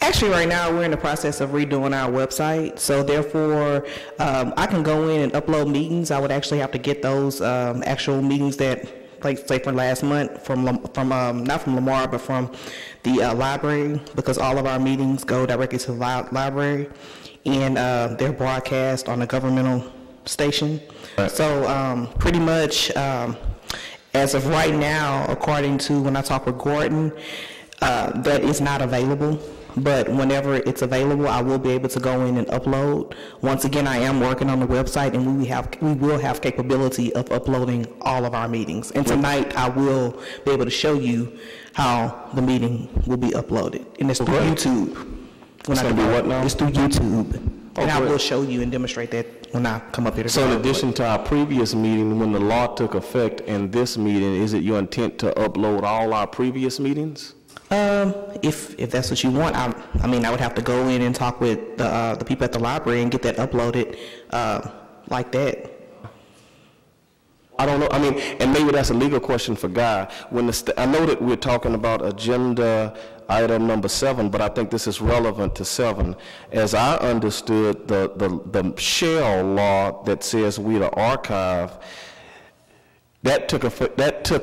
[SPEAKER 14] Actually, right now, we're in the process of redoing our website, so therefore, I can go in and upload meetings. I would actually have to get those actual meetings that, like, say, from last month, from not from Lamar, but from the library, because all of our meetings go directly to the library, and they're broadcast on a governmental station. Right. So pretty much, as of right now, according to when I talk with Gordon, that is not available. But whenever it's available, I will be able to go in and upload. Once again, I am working on the website, and we will have capability of uploading all of our meetings. And tonight, I will be able to show you how the meeting will be uploaded. And it's through YouTube.
[SPEAKER 13] It's going to be what now?
[SPEAKER 14] It's through YouTube. And I will show you and demonstrate that when I come up here.
[SPEAKER 13] So in addition to our previous meeting, when the law took effect, and this meeting, is it your intent to upload all our previous meetings?
[SPEAKER 14] If that's what you want, I mean, I would have to go in and talk with the people at the library and get that uploaded like that.
[SPEAKER 13] I don't know. I mean, and maybe that's a legal question for Guy. I know that we're talking about agenda item number 7, but I think this is relevant to 7. As I understood the shell law that says we to archive, that took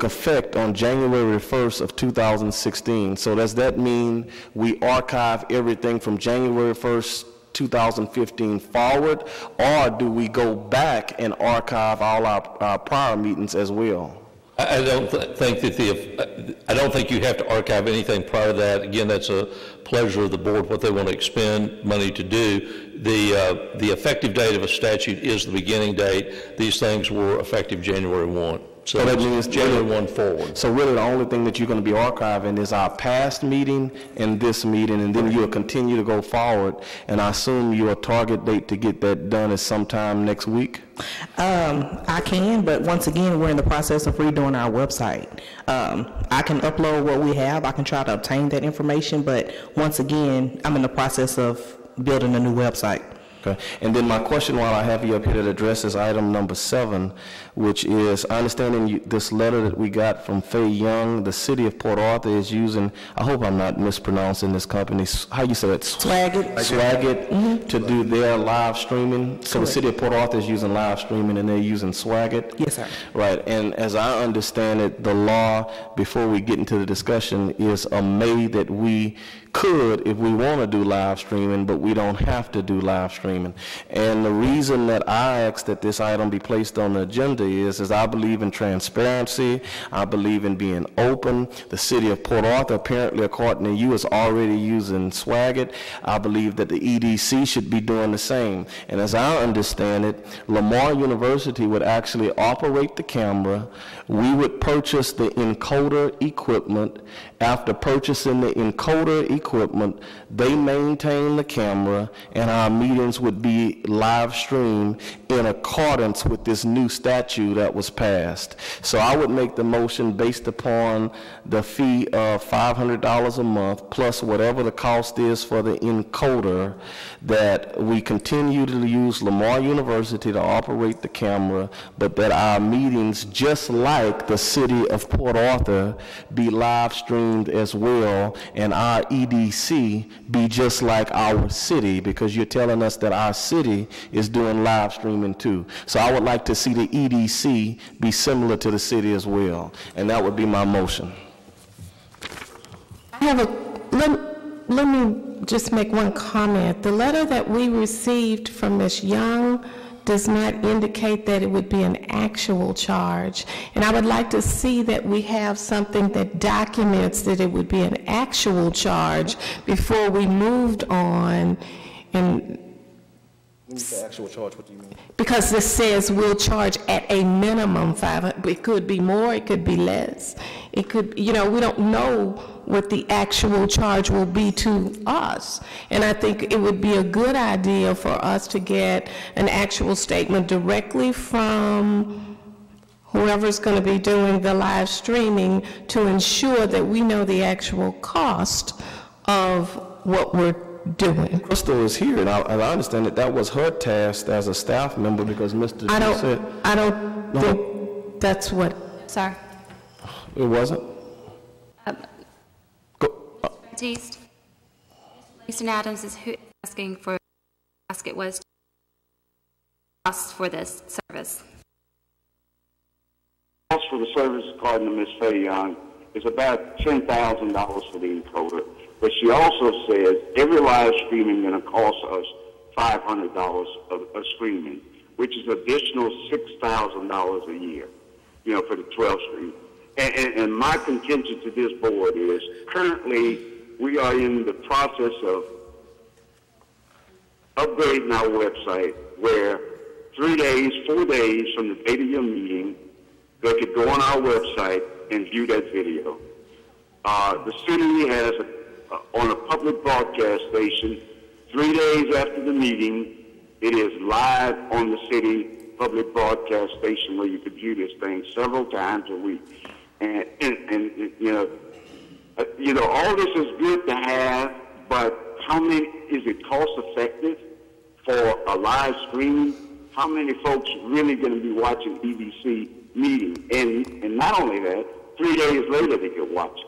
[SPEAKER 13] effect on January 1st of 2016. So does that mean we archive everything from January 1st, 2015 forward, or do we go back and archive all our prior meetings as well?
[SPEAKER 10] I don't think you have to archive anything prior to that. Again, that's a pleasure of the board, what they want to expend money to do. The effective date of a statute is the beginning date. These things were effective January 1. So that means January 1 forward.
[SPEAKER 13] So really the only thing that you're going to be archiving is our past meeting and this meeting, and then you'll continue to go forward. And I assume your target date to get that done is sometime next week?
[SPEAKER 14] I can, but once again, we're in the process of redoing our website. I can upload what we have. I can try to obtain that information, but once again, I'm in the process of building a new website.
[SPEAKER 13] Okay. And then my question while I have you up here that addresses item number 7, which is, I understand in this letter that we got from Faye Young, the city of Port Arthur is using, I hope I'm not mispronouncing this company, how you say that? Swagit to do their live streaming. So the city of Port Arthur is using live streaming and they're using Swagit?
[SPEAKER 14] Yes, sir.
[SPEAKER 13] Right. And as I understand it, the law, before we get into the discussion, is a may that we could if we want to do live streaming, but we don't have to do live streaming. And the reason that I asked that this item be placed on the agenda is I believe in transparency. I believe in being open. The city of Port Arthur, apparently, according to you, is already using Swagit. I believe that the EDC should be doing the same. And as I understand it, Lamar University would actually operate the camera. We would purchase the encoder equipment. After purchasing the encoder equipment, they maintain the camera, and our meetings would be live streamed in accordance with this new statute that was passed. So I would make the motion based upon the fee of $500 a month plus whatever the cost is for the encoder, that we continue to use Lamar University to operate the camera, but that our meetings, just like the city of Port Arthur, be live streamed as well, and our EDC be just like our city, because you're telling us that our city is doing live streaming too. So I would like to see the EDC be similar to the city as well, and that would be my motion.
[SPEAKER 3] I have let me just make one comment. The letter that we received from Ms. Young does not indicate that it would be an actual charge. And I would like to see that we have something that documents that it would be an actual charge before we moved on. And
[SPEAKER 13] the actual charge, what do you mean?
[SPEAKER 3] Because this says we'll charge at a minimum $500. It could be more, it could be less. It could, we don't know what the actual charge will be to us. And I think it would be a good idea for us to get an actual statement directly from whoever's going to be doing the live streaming to ensure that we know the actual cost of what we're doing.
[SPEAKER 13] Crystal is here, and I understand that was her task as a staff member, because Mr.
[SPEAKER 3] I don't think that's what.
[SPEAKER 1] Sorry.
[SPEAKER 13] It wasn't?
[SPEAKER 1] Baptiste. Mr. Adams is asking for basket was costs for this service.
[SPEAKER 7] Cost for the service, according to Ms. Faye Young, is about $10,000 for the encoder. But she also says every live streaming going to cost us $500 of streaming, which is additional $6,000 a year, for the 12 stream. And my contention to this board is currently we are in the process of upgrading our website where 3 days, 4 days from the date of your meeting, they could go on our website and view that video. The city has, on a public broadcast station, 3 days after the meeting, it is live on the city public broadcast station where you could view this thing several times a week. And all this is good to have, but how many, is it cost effective for a live stream? How many folks really going to be watching EDC meeting? And not only that, 3 days later they could watch it.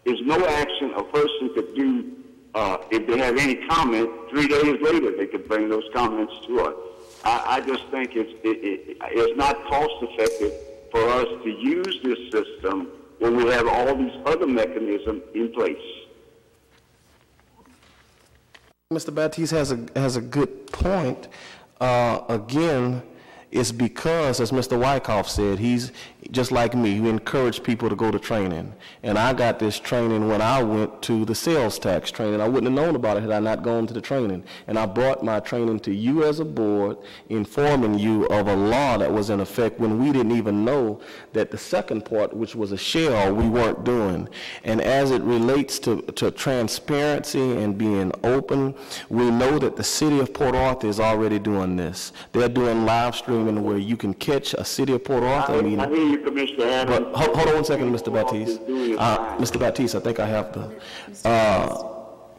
[SPEAKER 7] There's no action a person could do, if they have any comment, 3 days later they could bring those comments to us. I just think it's not cost effective for us to use this system when we have all these other mechanisms in place.
[SPEAKER 13] Mr. Baptiste has a good point. Again, it's because, as Mr. Wyckoff said, he's just like me, who encouraged people to go to training. And I got this training when I went to the sales tax training. I wouldn't have known about it had I not gone to the training. And I brought my training to you as a board, informing you of a law that was in effect when we didn't even know that the second part, which was a shell, we weren't doing. And as it relates to transparency and being open, we know that the city of Port Arthur is already doing this. They're doing live streaming where you can catch a city of Port Arthur meeting.
[SPEAKER 7] I hear you, Commissioner Adams.
[SPEAKER 13] But hold on one second, Mr. Baptiste. Mr. Baptiste, I think I have the.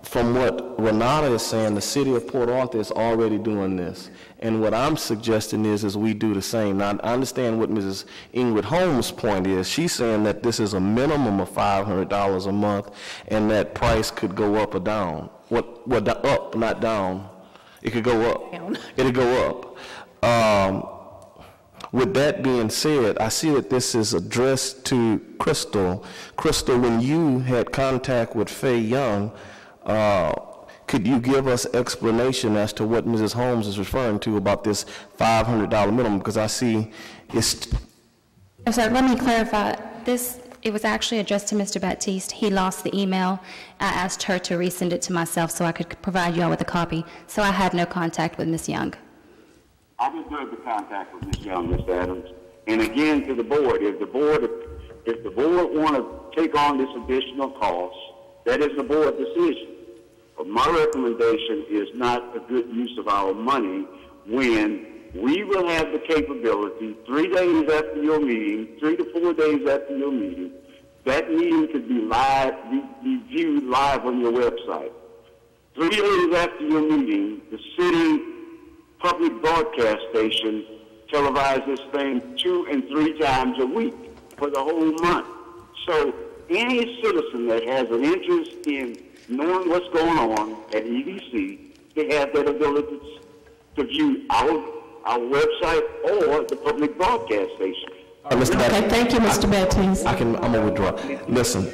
[SPEAKER 13] from what Renata is saying, the city of Port Arthur is already doing this. And what I'm suggesting is we do the same. Now, I understand what Mrs. Ingrid Holmes' point is. She's saying that this is a minimum of $500 a month, and that price could go up or down. Up, not down. It could go up. It'll go up. With that being said, I see that this is addressed to Crystal. Crystal, when you had contact with Faye Young, could you give us explanation as to what Mrs. Holmes is referring to about this $500 minimum? Because I see it's...
[SPEAKER 1] I'm sorry, let me clarify. It was actually addressed to Mr. Baptiste. He lost the email. I asked her to resend it to myself so I could provide you all with a copy. So I had no contact with Ms. Young.
[SPEAKER 7] I just heard the contact with Ms. Young, Mr. Adams. And again, to the board, if the board want to take on this additional cost, that is the board decision. But my recommendation is not a good use of our money when we will have the capability 3 days after your meeting, 3 to 4 days after your meeting, that meeting could be live, be viewed live on your website. 3 days after your meeting, the city public broadcast station televises this thing 2 and 3 times a week for the whole month. So any citizen that has an interest in knowing what's going on at EDC, they have that ability to view our website or the public broadcast station.
[SPEAKER 3] Okay, thank you, Mr. Baptiste.
[SPEAKER 13] I'm going to withdraw. Listen,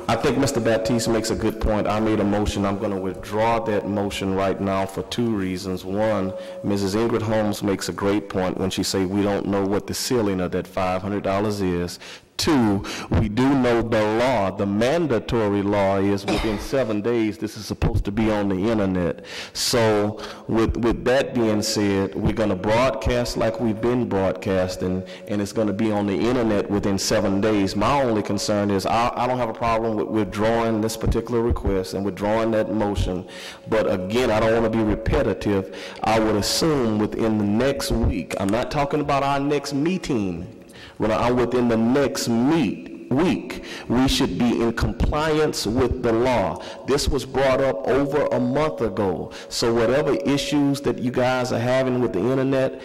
[SPEAKER 13] I think Mr. Baptiste makes a good point. I made a motion. I'm going to withdraw that motion right now for 2 reasons. One, Mrs. Ingrid Holmes makes a great point when she says we don't know what the ceiling of that $500 is. 2, we do know the law. The mandatory law is within 7 days this is supposed to be on the internet. So with that being said, we're going to broadcast like we've been broadcasting, and it's going to be on the internet within 7 days. My only concern is I don't have a problem with withdrawing this particular request and withdrawing that motion. But again, I don't want to be repetitive. I would assume within the next week, I'm not talking about our next meeting, within the next week, we should be in compliance with the law. This was brought up over a month ago. So whatever issues that you guys are having with the internet,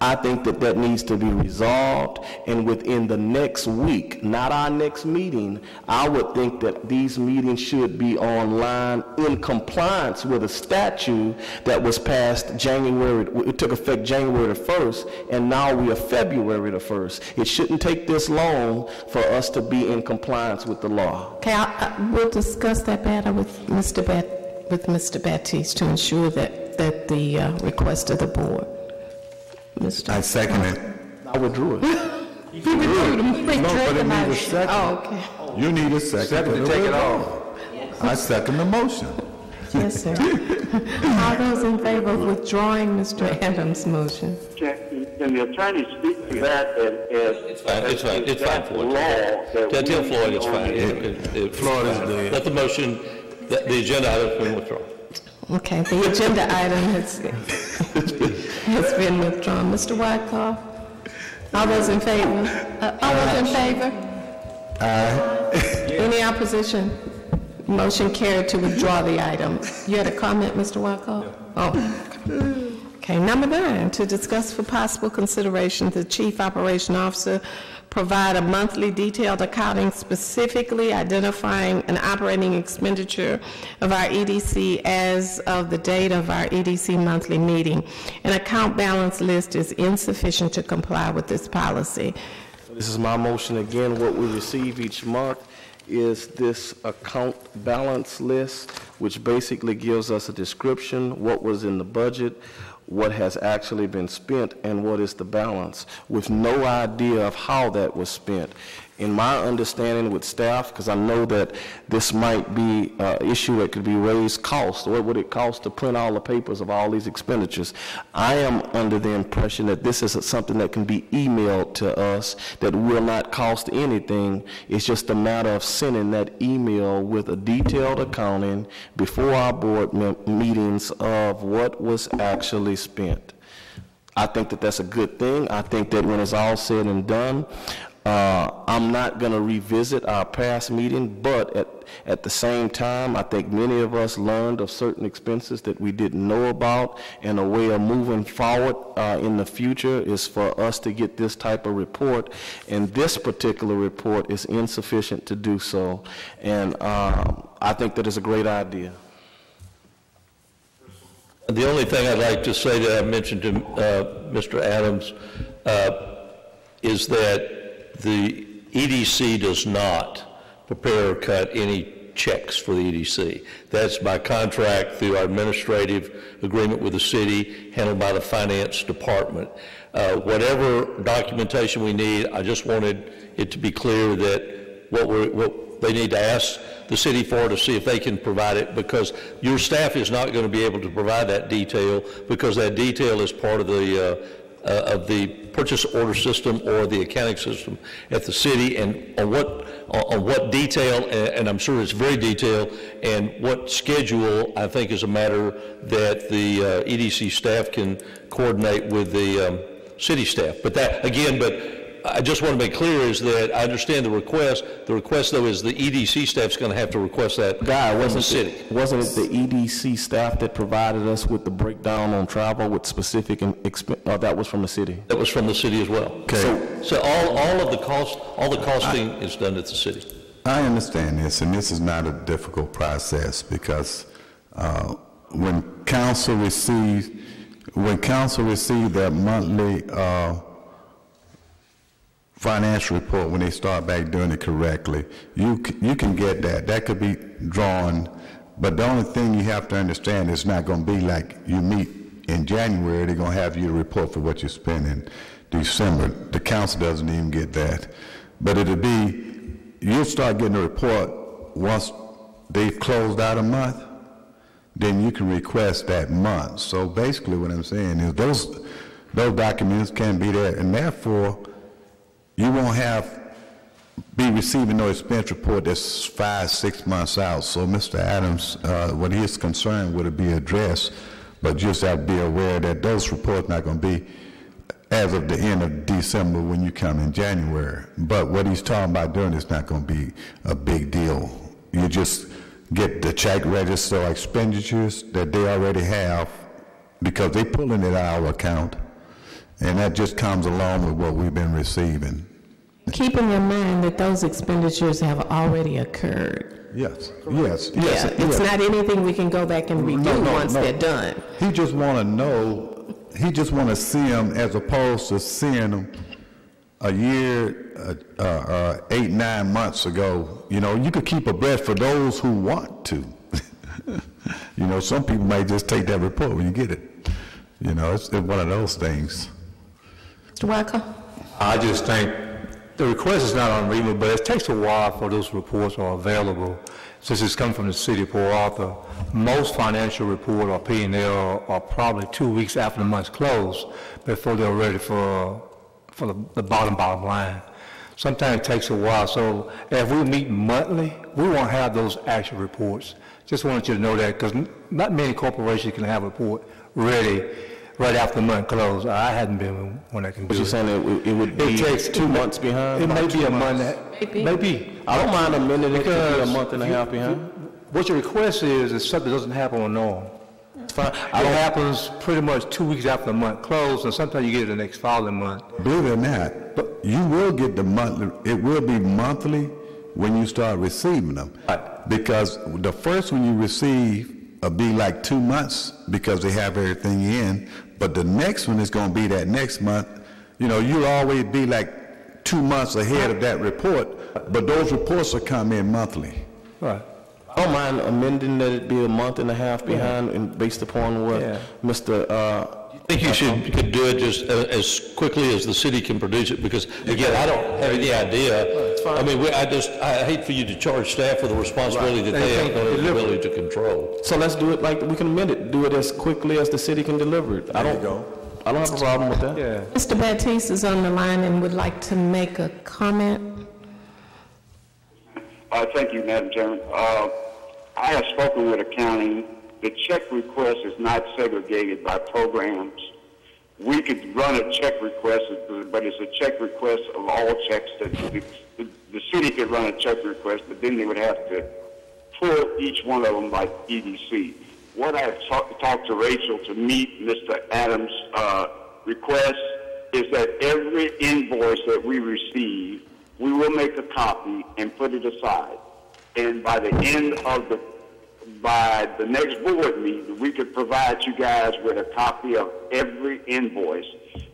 [SPEAKER 13] I think that needs to be resolved, and within the next week, not our next meeting, I would think that these meetings should be online in compliance with a statute that was passed it took effect January the 1st, and now we are February the 1st. It shouldn't take this long for us to be in compliance with the law.
[SPEAKER 3] Okay, we'll discuss that matter with Mr. Baptiste to ensure that the request of the board.
[SPEAKER 5] I second it.
[SPEAKER 13] I withdrew it.
[SPEAKER 5] No, but it needs a second.
[SPEAKER 3] Oh, okay.
[SPEAKER 5] You need a second to take it off. I second the motion.
[SPEAKER 3] Yes, sir. All those in favor of withdrawing Mr. Adams' motion?
[SPEAKER 7] Can the attorney speak to that
[SPEAKER 10] It's fine, Floyd. Tell Floyd it's fine.
[SPEAKER 5] Floyd is dead.
[SPEAKER 10] Let the motion, the agenda item has been withdrawn.
[SPEAKER 3] Okay, the agenda item has been withdrawn. Mr. Wyckoff? All those in favor? All those in favor? Aye. Any opposition? Motion carried to withdraw the item. You had a comment, Mr. Wyckoff? Oh. Okay, number 9, to discuss for possible consideration the Chief Operation Officer provide a monthly detailed accounting specifically identifying an operating expenditure of our EDC as of the date of our EDC monthly meeting. An account balance list is insufficient to comply with this policy.
[SPEAKER 13] This is my motion again. What we receive each month is this account balance list, which basically gives us a description, what was in the budget, what has actually been spent, and what is the balance, with no idea of how that was spent. In my understanding with staff, because I know that this might be an issue that could be raised, cost. What would it cost to print all the papers of all these expenditures? I am under the impression that this is something that can be emailed to us that will not cost anything. It's just a matter of sending that email with a detailed accounting before our board meetings of what was actually spent. I think that that's a good thing. I think that when it's all said and done, I'm not going to revisit our past meeting, but at the same time, I think many of us learned of certain expenses that we didn't know about, and a way of moving forward in the future is for us to get this type of report, and this particular report is insufficient to do so, and I think that is a great idea.
[SPEAKER 10] The only thing I'd like to say that I mentioned to Mr. Adams is that the EDC does not prepare or cut any checks for the EDC. That's by contract through our administrative agreement with the city, handled by the finance department. Whatever documentation we need, I just wanted it to be clear that what they need to ask the city for to see if they can provide it, because your staff is not going to be able to provide that detail, because that detail is part of the purchase order system or the accounting system at the city, and on what detail, and I'm sure it's very detailed, and what schedule, I think, is a matter that the EDC staff can coordinate with the city staff. But that, again, I just want to make clear is that I understand the request. The request, though, is the EDC staff's going to have to request that from the city. Wasn't it the EDC staff that provided us with the breakdown on travel with specific expense? Oh, that was from the city. That was from the city as well. Okay. So all of the cost, all the costing is done at the city.
[SPEAKER 5] I understand this, and this is not a difficult process, because when council receives their monthly financial report, when they start back doing it correctly, you can get that. That could be drawn, but the only thing you have to understand is not going to be like you meet in January, they're going to have you to report for what you spend in December. The council doesn't even get that. But it'll be, you'll start getting a report once they've closed out a month, then you can request that month. So basically what I'm saying is those documents can be there, and therefore you won't be receiving no expense report that's 5-6 months out. So Mr. Adams, what he is concerned with, it be addressed, but just have to be aware that those reports not going to be as of the end of December when you come in January. But what he's talking about doing is not going to be a big deal. You just get the check register expenditures that they already have, because they pulling it out of our account, and that just comes along with what we've been receiving.
[SPEAKER 3] Keeping in mind that those expenditures have already occurred.
[SPEAKER 5] Yes.
[SPEAKER 3] It's not anything we can go back and redo once they're done.
[SPEAKER 5] He just want to know, he just want to see them as opposed to seeing them a year, 8-9 months ago. You know, you could keep abreast for those who want to. You know, some people might just take that report when you get it. You know, it's one of those things.
[SPEAKER 3] Mr. Walker?
[SPEAKER 9] I just think the request is not unreasonable, but it takes a while for those reports are available. Since it's come from the city of Port Arthur, most financial report or P&L are probably 2 weeks after the month's close before they're ready for the bottom line. Sometimes it takes a while. So if we meet monthly, we won't have those actual reports. Just wanted you to know that, because not many corporations can have a report ready right after the month close. I hadn't been one that can do it.
[SPEAKER 13] But you're saying it would be 2 months behind?
[SPEAKER 9] It may be a month. Maybe.
[SPEAKER 13] I don't mind a minute. It could be a month and a half behind.
[SPEAKER 9] What your request is something that doesn't happen on norm.
[SPEAKER 13] It's fine.
[SPEAKER 9] It happens pretty much 2 weeks after the month close, and sometimes you get it the next following month.
[SPEAKER 5] Believe it or not, but you will get the monthly. It will be monthly when you start receiving them.
[SPEAKER 9] Right.
[SPEAKER 5] Because the first one you receive will be like 2 months because they have everything in, but the next one is going to be that next month. You know, you'll always be like 2 months ahead of that report, but those reports will come in monthly.
[SPEAKER 9] Right.
[SPEAKER 13] I don't mind amending that it be a month and a half behind, and based upon what Mr.
[SPEAKER 10] I think you could do it just as quickly as the city can produce it, because again, I don't have any idea. I mean, I hate for you to charge staff with the responsibility that they have no ability to control.
[SPEAKER 13] So let's do it like we can amend it. Do it as quickly as the city can deliver it. I don't have a problem with that.
[SPEAKER 9] Yeah.
[SPEAKER 3] Mr. Baptiste is on the line and would like to make a comment.
[SPEAKER 7] Thank you, Madam Chairman. I have spoken with accounting. The check request is not segregated by programs. we could run a check request, but it's a check request of all checks that the city could run a check request, but then they would have to pull each one of them like EDC. What I've talked to Rachel to meet Mr. Adams' request is that every invoice that we receive, we will make a copy and put it aside. And by the end of by the next board meeting, we could provide you guys with a copy of every invoice,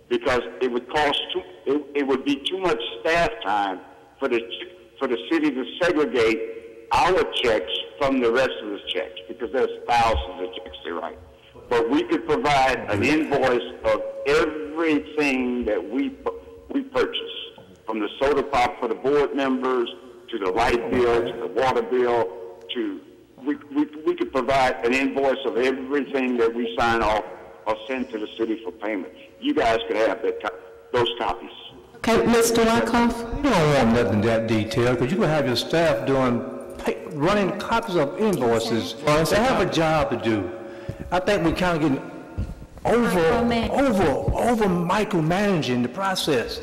[SPEAKER 7] because it would cost it would be too much staff time for the city to segregate our checks from the rest of the checks, because there's thousands of checks they write. But we could provide an invoice of everything that we purchase, from the soda pop for the board members, to the light bill, to the water bill, to we could provide an invoice of everything that we sign off or send to the city for payment. You guys could have those copies.
[SPEAKER 3] Okay, Mr. Wyckoff?
[SPEAKER 9] You don't want nothing that detailed, because you can have your staff running copies of invoices. They have a job to do. I think we're kind of getting over micromanaging the process.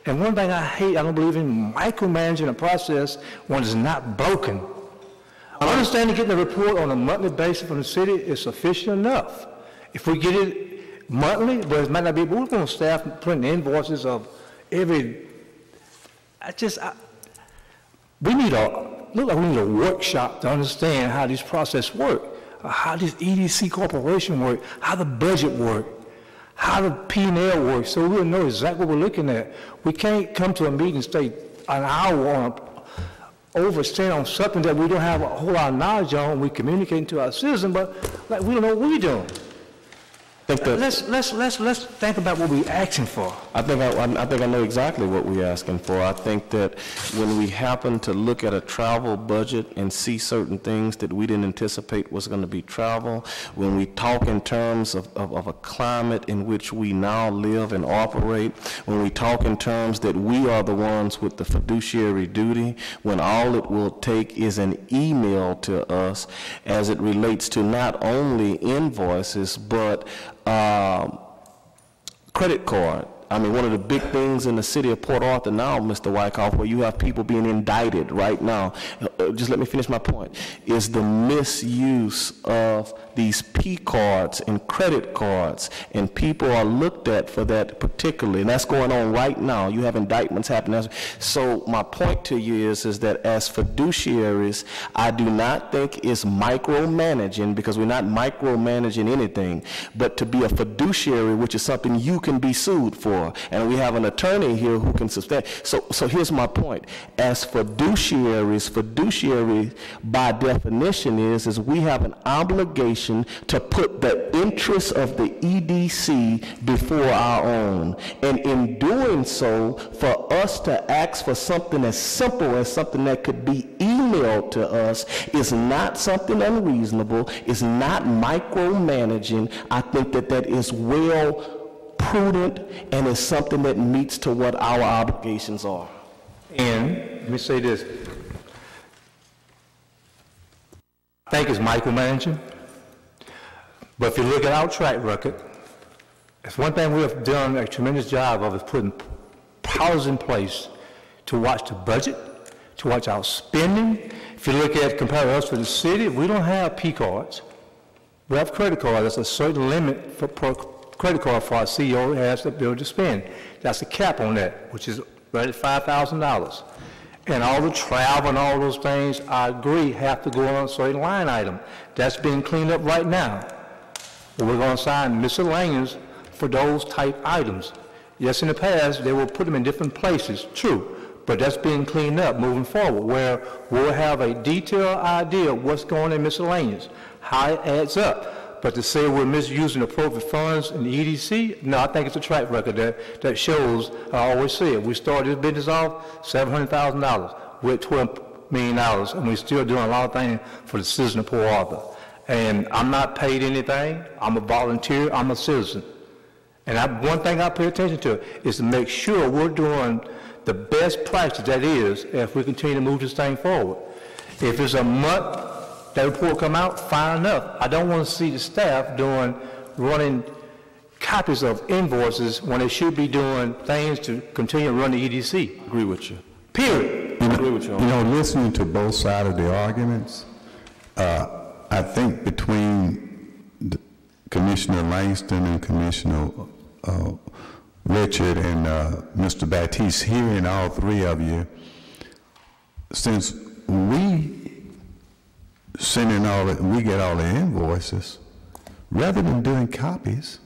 [SPEAKER 9] And one thing I hate, I don't believe in micromanaging a process when it's not broken. I understand getting a report on a monthly basis from the city is sufficient enough. If we get it monthly, but it might not be, we're going to staff putting invoices of every, we need a workshop to understand how these processes work, how this EDC corporation work, how the budget work, how the P&L works, so we'll know exactly what we're looking at. We can't come to a meeting and stay an hour on overstand on something that we don't have a whole lot of knowledge on. We communicate to our citizens, but like we don't know what we're doing. Let's think about what we're asking for.
[SPEAKER 13] I think I know exactly what we're asking for. I think that when we happen to look at a travel budget and see certain things that we didn't anticipate was going to be travel, when we talk in terms of a climate in which we now live and operate, when we talk in terms that we are the ones with the fiduciary duty, when all it will take is an email to us as it relates to not only invoices, but credit card. I mean, one of the big things in the city of Port Arthur now, Mr. Wyckoff, where you have people being indicted right now, just let me finish my point, is the misuse of these P cards and credit cards, and people are looked at for that particularly, and that's going on right now. You have indictments happening. So my point to you is that as fiduciaries, I do not think it's micromanaging, because we're not micromanaging anything, but to be a fiduciary, which is something you can be sued for. And we have an attorney here who can substantiate. So here's my point. As fiduciaries, fiduciary by definition is we have an obligation to put the interests of the EDC before our own. And in doing so, for us to ask for something as simple as something that could be emailed to us is not something unreasonable, is not micromanaging. I think that is well prudent, and is something that meets to what our obligations are.
[SPEAKER 9] And let me say this. I think it's micromanaging, but if you look at our track record, it's one thing we have done a tremendous job of is putting powers in place to watch the budget, to watch our spending. If you look at, compare us to the city, we don't have P cards. We have credit cards. There's a certain limit for credit card for our CEO has the ability to spend. That's a cap on that, which is right at $5,000. And all the travel and all those things, I agree, have to go on a certain line item. That's being cleaned up right now. We're going to assign miscellaneous for those type items. Yes, in the past, they will put them in different places, true, but that's being cleaned up moving forward, where we'll have a detailed idea of what's going in miscellaneous, how it adds up. But to say we're misusing appropriate funds in the EDC, no, I think it's a track record that shows, I always say it, we started this business off $700,000 with $12 million, and we're still doing a lot of things for the citizen of Port Arthur. And I'm not paid anything, I'm a volunteer, I'm a citizen. And one thing I pay attention to is to make sure we're doing the best practice that is if we continue to move this thing forward. If it's a month, that report come out, fine enough. I don't want to see the staff running copies of invoices when they should be doing things to continue to run the EDC.
[SPEAKER 8] Agree with you.
[SPEAKER 9] Period.
[SPEAKER 5] You know,
[SPEAKER 8] Agree with you.
[SPEAKER 5] You know, listening to both sides of the arguments, I think between Commissioner Langston and Commissioner Richard and Mr. Baptiste, hearing all three of you, since we we get all the invoices, rather than doing copies,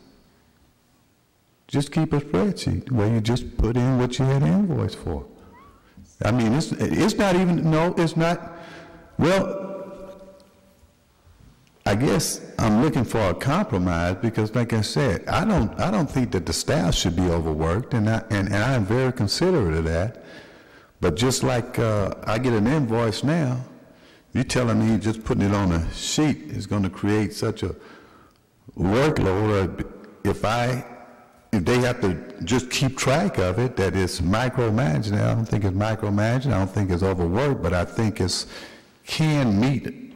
[SPEAKER 5] just keep a spreadsheet where you just put in what you had invoice for. I mean, it's not even, no, it's not, well, I guess I'm looking for a compromise because, like I said, I don't think that the staff should be overworked, and I'm very considerate of that. But just like I get an invoice now, you're telling me just putting it on a sheet is going to create such a workload. If they have to just keep track of it, that it's micromanaging. I don't think it's micromanaging. I don't think it's overworked, but I think it's can meet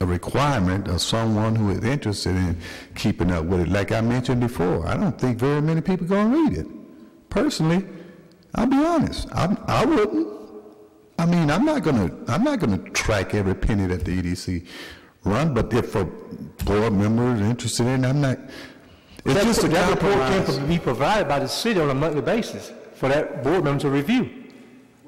[SPEAKER 5] a requirement of someone who is interested in keeping up with it. Like I mentioned before, I don't think very many people are going to read it. Personally, I'll be honest. I wouldn't. I mean, I'm not gonna track every penny that the EDC run. But if a board member is interested in, I'm not. It's just
[SPEAKER 9] that report can be provided by the city on a monthly basis for that board member to review.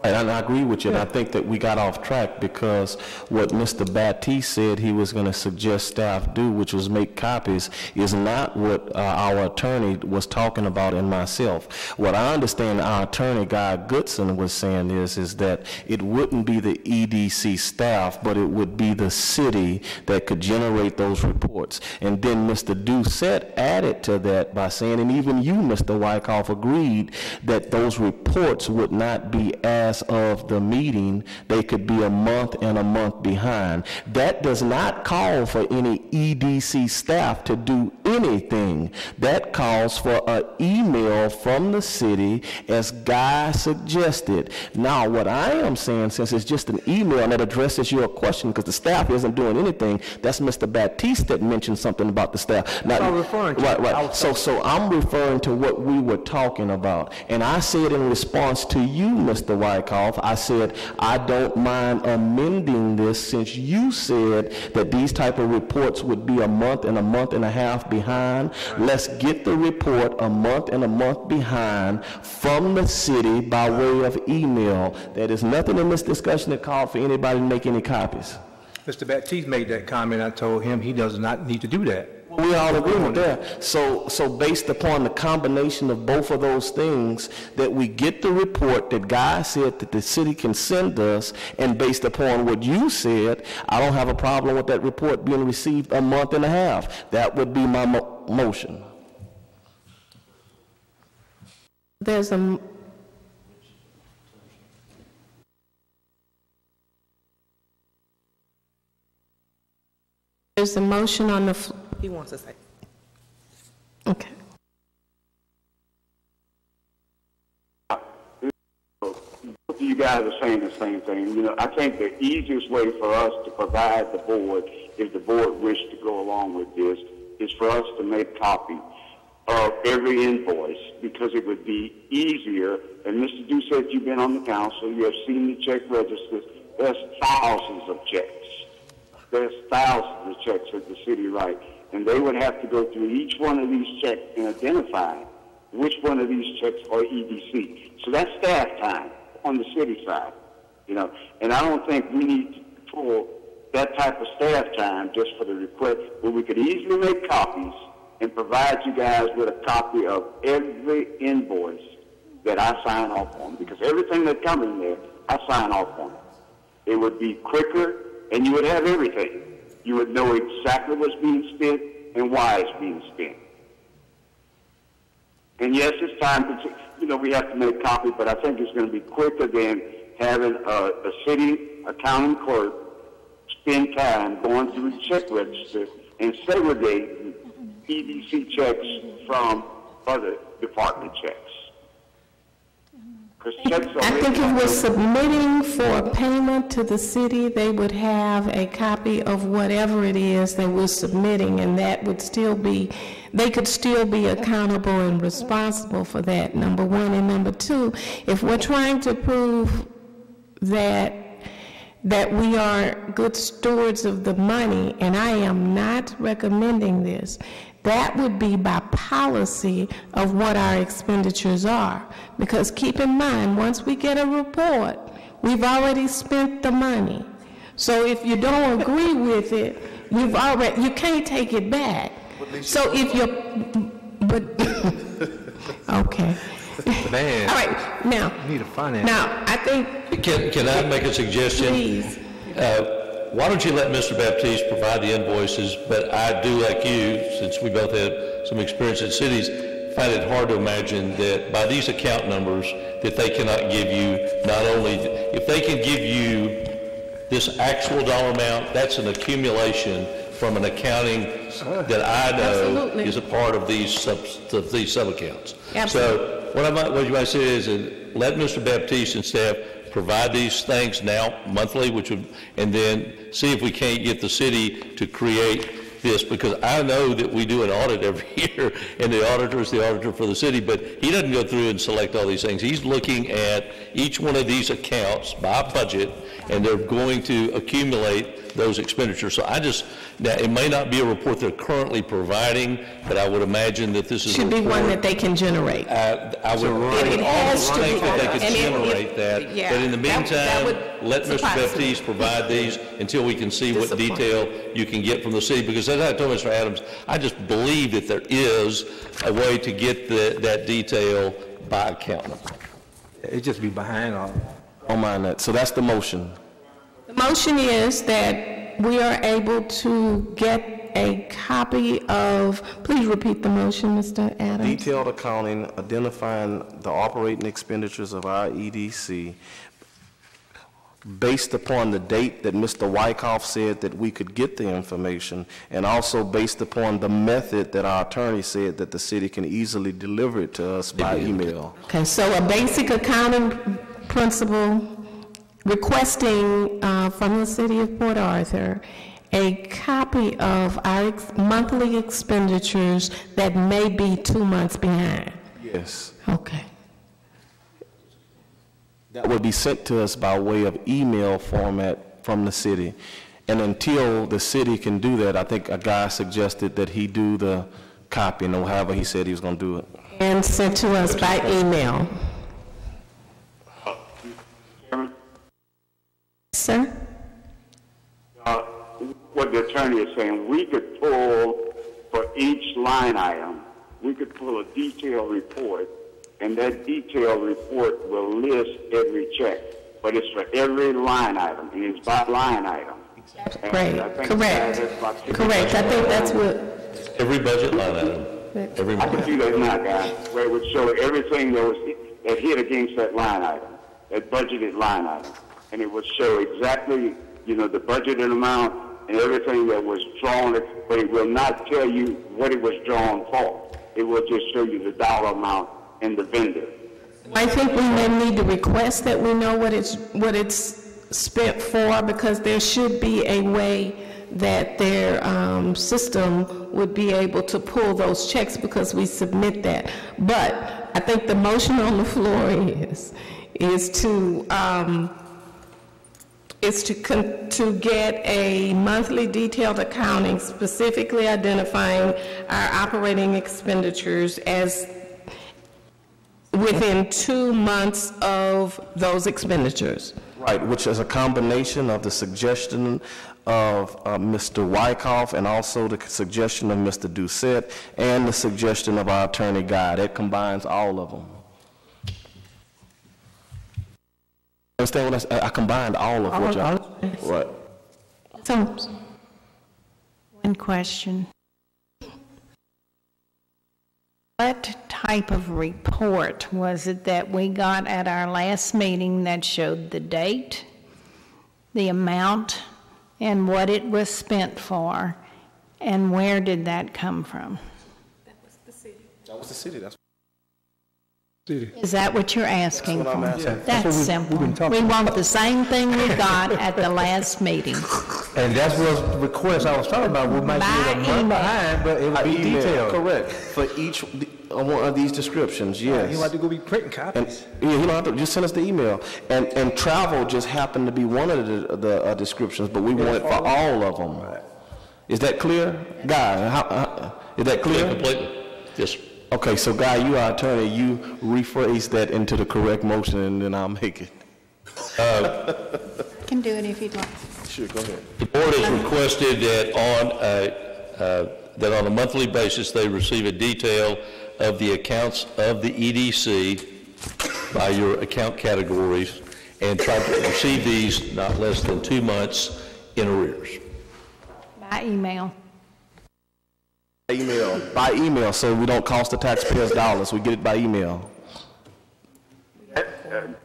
[SPEAKER 13] Right, and I agree with you, and I think that we got off track because what Mr. Baptiste said he was going to suggest staff do, which was make copies, is not what our attorney was talking about and myself. What I understand our attorney, Guy Goodson, was saying is that it wouldn't be the EDC staff, but it would be the city that could generate those reports. And then Mr. Doucette added to that by saying, and even you, Mr. Wyckoff, agreed that those reports would not be as of the meeting, they could be a month and a month behind. That does not call for any EDC staff to do anything. That calls for an email from the city, as Guy suggested. Now, what I am saying, since it's just an email that addresses your question, because the staff isn't doing anything, that's Mr. Baptiste that mentioned something about the staff. Now,
[SPEAKER 9] I'm referring to.
[SPEAKER 13] Right. So I'm referring to what we were talking about. And I said in response to you, Mr. Wyckoff, I said, I don't mind amending this since you said that these type of reports would be a month and a half behind. Let's get the report a month and a month behind from the city by way of email. There is nothing in this discussion that called for anybody to make any copies.
[SPEAKER 9] Mr. Baptiste made that comment. I told him he does not need to do that.
[SPEAKER 13] We all agree with that. So based upon the combination of both of those things, that we get the report that Guy said that the city can send us, and based upon what you said, I don't have a problem with that report being received a month and a half. That would be my motion.
[SPEAKER 3] There's a motion on the floor.
[SPEAKER 14] He wants to say.
[SPEAKER 3] Okay.
[SPEAKER 7] Both of you guys are saying the same thing. You know, I think the easiest way for us to provide the board, if the board wished to go along with this, is for us to make copy of every invoice, because it would be easier. And Mr. Doucette, you've been on the council, you have seen the check registers. There's thousands of checks. There's thousands of checks that the city writes, and they would have to go through each one of these checks and identify which one of these checks are EDC. So that's staff time on the city side, you know. And I don't think we need to pull that type of staff time just for the request, but we could easily make copies and provide you guys with a copy of every invoice that I sign off on, because everything that comes in there, I sign off on. It would be quicker, and you would have everything. You would know exactly what's being spent and why it's being spent. And yes, it's time to, you know, we have to make copy, but I think it's going to be quicker than having a city accounting clerk spend time going through the check register and segregating EDC checks from other department checks.
[SPEAKER 3] I think if we're submitting for payment to the city, they would have a copy of whatever it is that we're submitting, and that would still be, they could still be accountable and responsible for that, number one. And number two, if we're trying to prove that we are good stewards of the money, and I am not recommending this, that would be by policy of what our expenditures are. Because keep in mind, once we get a report, we've already spent the money. So if you don't agree with it, you can't take it back. So if you're, okay.
[SPEAKER 10] Man.
[SPEAKER 3] All right, now.
[SPEAKER 10] You need a finance.
[SPEAKER 3] Now, I think.
[SPEAKER 10] Can I make a suggestion?
[SPEAKER 3] Please.
[SPEAKER 10] Why don't you let Mr. Baptiste provide the invoices, but I do, like you, since we both had some experience at cities, find it hard to imagine that by these account numbers that they cannot give you, not only, if they can give you this actual dollar amount, that's an accumulation from an accounting that I know is a part of these sub-accounts. So what you might say is let Mr. Baptiste and staff provide these things now monthly, and then see if we can't get the city to create this, because I know that we do an audit every year, and the auditor is the auditor for the city, but he doesn't go through and select all these things. He's looking at each one of these accounts by budget, and they're going to accumulate those expenditures. So now it may not be a report they're currently providing, but I would imagine that this is
[SPEAKER 3] should be one that they can generate.
[SPEAKER 10] I would think that they could generate that.
[SPEAKER 3] Yeah,
[SPEAKER 10] but in the meantime, let Mr. Baptiste provide these until we can see what detail you can get from the city. Because as I told Mr. Adams, I just believe that there is a way to get that detail by account number.
[SPEAKER 9] It just be behind on.
[SPEAKER 13] Don't mind that. So that's the motion.
[SPEAKER 3] The motion is that we are able to get a copy of, please repeat the motion, Mr. Adams.
[SPEAKER 13] Detailed accounting identifying the operating expenditures of our EDC based upon the date that Mr. Wyckoff said that we could get the information, and also based upon the method that our attorney said that the city can easily deliver it to us by email.
[SPEAKER 3] Okay, so a basic accounting principle requesting from the city of Port Arthur a copy of our monthly expenditures that may be 2 months behind.
[SPEAKER 13] Yes.
[SPEAKER 3] Okay.
[SPEAKER 13] That would be sent to us by way of email format from the city. And until the city can do that, I think a guy suggested that he do the copying, or however he said he was going to do it.
[SPEAKER 3] And sent to us by email. Sir?
[SPEAKER 7] What the attorney is saying, we could pull for each line item, we could pull a detailed report, and that detailed report will list every check, but it's for every line item, and it's by line item.
[SPEAKER 3] Great, correct. I think that's what...
[SPEAKER 10] Every budget line item. Every
[SPEAKER 7] I can do that now, guys, where it would show everything that hit against that line item, that budgeted line item. And it would show exactly, the budgeted amount and everything that was drawn, but it will not tell you what it was drawn for. It will just show you the dollar amount and the vendor.
[SPEAKER 3] I think we may need to request that we know what it's spent for, because there should be a way that their system would be able to pull those checks, because we submit that. But I think the motion on the floor is to get a monthly detailed accounting specifically identifying our operating expenditures as within 2 months of those expenditures.
[SPEAKER 13] Right, which is a combination of the suggestion of Mr. Wyckoff and also the suggestion of Mr. Doucette and the suggestion of our attorney Guy. That combines all of them. Understand what I combined all of what y'all... Right.
[SPEAKER 3] So,
[SPEAKER 11] one question. What type of report was it that we got at our last meeting that showed the date, the amount, and what it was spent for, and where did that come from?
[SPEAKER 13] That was the city. That was the city. That's
[SPEAKER 11] Is that what you're asking
[SPEAKER 13] That's what I'm
[SPEAKER 11] for?
[SPEAKER 13] asking.
[SPEAKER 11] That's simple. We want the same thing we got at the last meeting.
[SPEAKER 9] And that's what the request I was talking about. We might be a month behind, but it would be detailed.
[SPEAKER 13] Correct, for each one of these descriptions, yes.
[SPEAKER 12] You don't have to go be printing
[SPEAKER 13] And,
[SPEAKER 12] copies.
[SPEAKER 13] yeah, you don't have to, just send us the email. And travel just happened to be one of the descriptions, but we want it for all of them. Is that clear? Guy, is that clear?
[SPEAKER 10] Yeah, completely. Yes, sir.
[SPEAKER 13] Okay, so Guy, you are attorney, you rephrase that into the correct motion and then I'll make it.
[SPEAKER 11] Can do it if you'd like.
[SPEAKER 13] Sure, go ahead.
[SPEAKER 10] The board has requested that on a monthly basis, they receive a detail of the accounts of the EDC by your account categories and try to receive these not less than 2 months in arrears.
[SPEAKER 11] By email.
[SPEAKER 13] By email, so we don't cost the taxpayers dollars. We get it by email.
[SPEAKER 7] That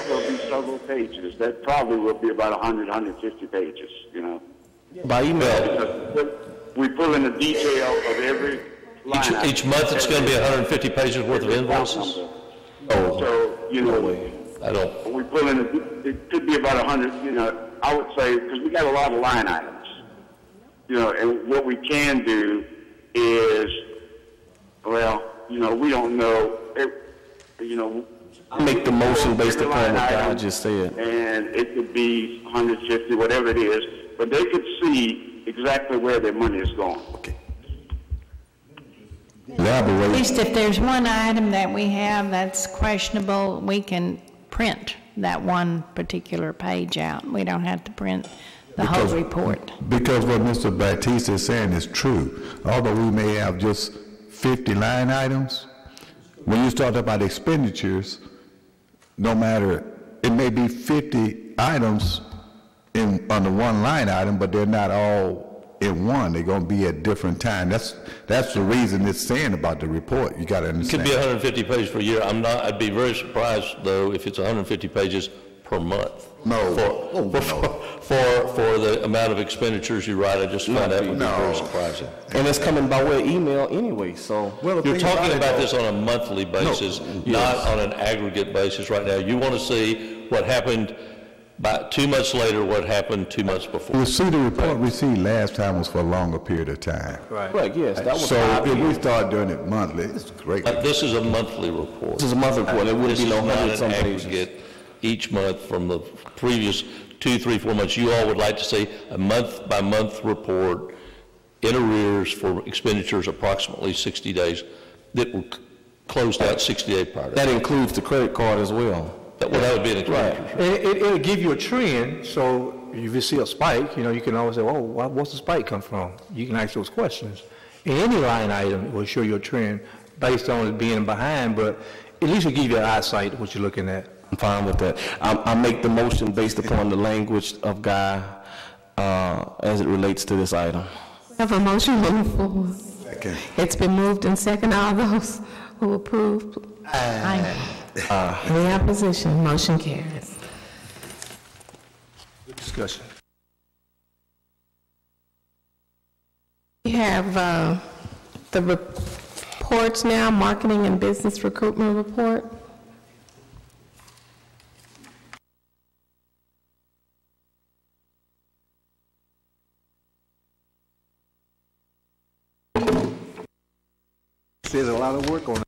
[SPEAKER 7] will be several pages. That probably will be about 100, 150 pages, you know.
[SPEAKER 13] By email.
[SPEAKER 7] Because we pull in the detail of every line item.
[SPEAKER 10] Each month it's going to be 150 pages worth of invoices?
[SPEAKER 7] Oh. So, you know,
[SPEAKER 10] I don't.
[SPEAKER 7] we pull in, it could be about 100, you know, I would say, because we got a lot of line items. You know, and what we can do is, well, you know, we don't know, you know.
[SPEAKER 13] I make the motion based upon what I just said.
[SPEAKER 7] And it could be 150, whatever it is, but they could see exactly where their money is going.
[SPEAKER 13] Okay.
[SPEAKER 11] At least if there's one item that we have that's questionable, we can print that one particular page out. We don't have to print the whole report.
[SPEAKER 5] Because what Mr. Baptiste is saying is true. Although we may have just 50 line items, when you start about expenditures, no matter, it may be 50 items under one line item, but they're not all in one. They're going to be at different times. That's the reason it's saying about the report. You got to understand.
[SPEAKER 10] It could be 150 pages per year. I'd be very surprised, though, if it's 150 pages per month.
[SPEAKER 5] No.
[SPEAKER 10] For the amount of expenditures you write, I just find that would be very surprising.
[SPEAKER 13] And it's coming by way of email anyway, so.
[SPEAKER 10] You're talking about this on a monthly basis, not on an aggregate basis right now. You want to see what happened by 2 months later, what happened 2 months before.
[SPEAKER 5] You see, the report we see last time was for a longer period of time.
[SPEAKER 12] Right.
[SPEAKER 13] Correct, yes, that was
[SPEAKER 5] So
[SPEAKER 13] 5
[SPEAKER 5] if
[SPEAKER 13] years.
[SPEAKER 5] we start doing it monthly, it's great.
[SPEAKER 10] This is a monthly report.
[SPEAKER 13] This is a monthly report, it wouldn't be no
[SPEAKER 10] This is
[SPEAKER 13] 100-some
[SPEAKER 10] not an
[SPEAKER 13] pages.
[SPEAKER 10] aggregate each month from the previous 2, 3, 4 months. You all would like to see a month-by-month report in arrears for expenditures approximately 60 days that were closed out 60 days prior to
[SPEAKER 13] That includes the credit card as well.
[SPEAKER 10] Well, that would be an expenditure.
[SPEAKER 9] It'll give you a trend, so if you see a spike, you know, you can always say, oh, what's the spike come from? You can ask those questions. In any line item, it will show you a trend based on it being behind, but at least it'll give you an eyesight of what you're looking at.
[SPEAKER 13] I'm fine with that. I make the motion based upon the language of Guy as it relates to this item.
[SPEAKER 15] We have a motion on the floor.
[SPEAKER 5] Second.
[SPEAKER 15] It's been moved and second. All those who approve? Aye. Any opposition? Motion carries.
[SPEAKER 9] Good discussion.
[SPEAKER 15] We have the reports now, marketing and business recruitment report.
[SPEAKER 12] There's a lot of work on it.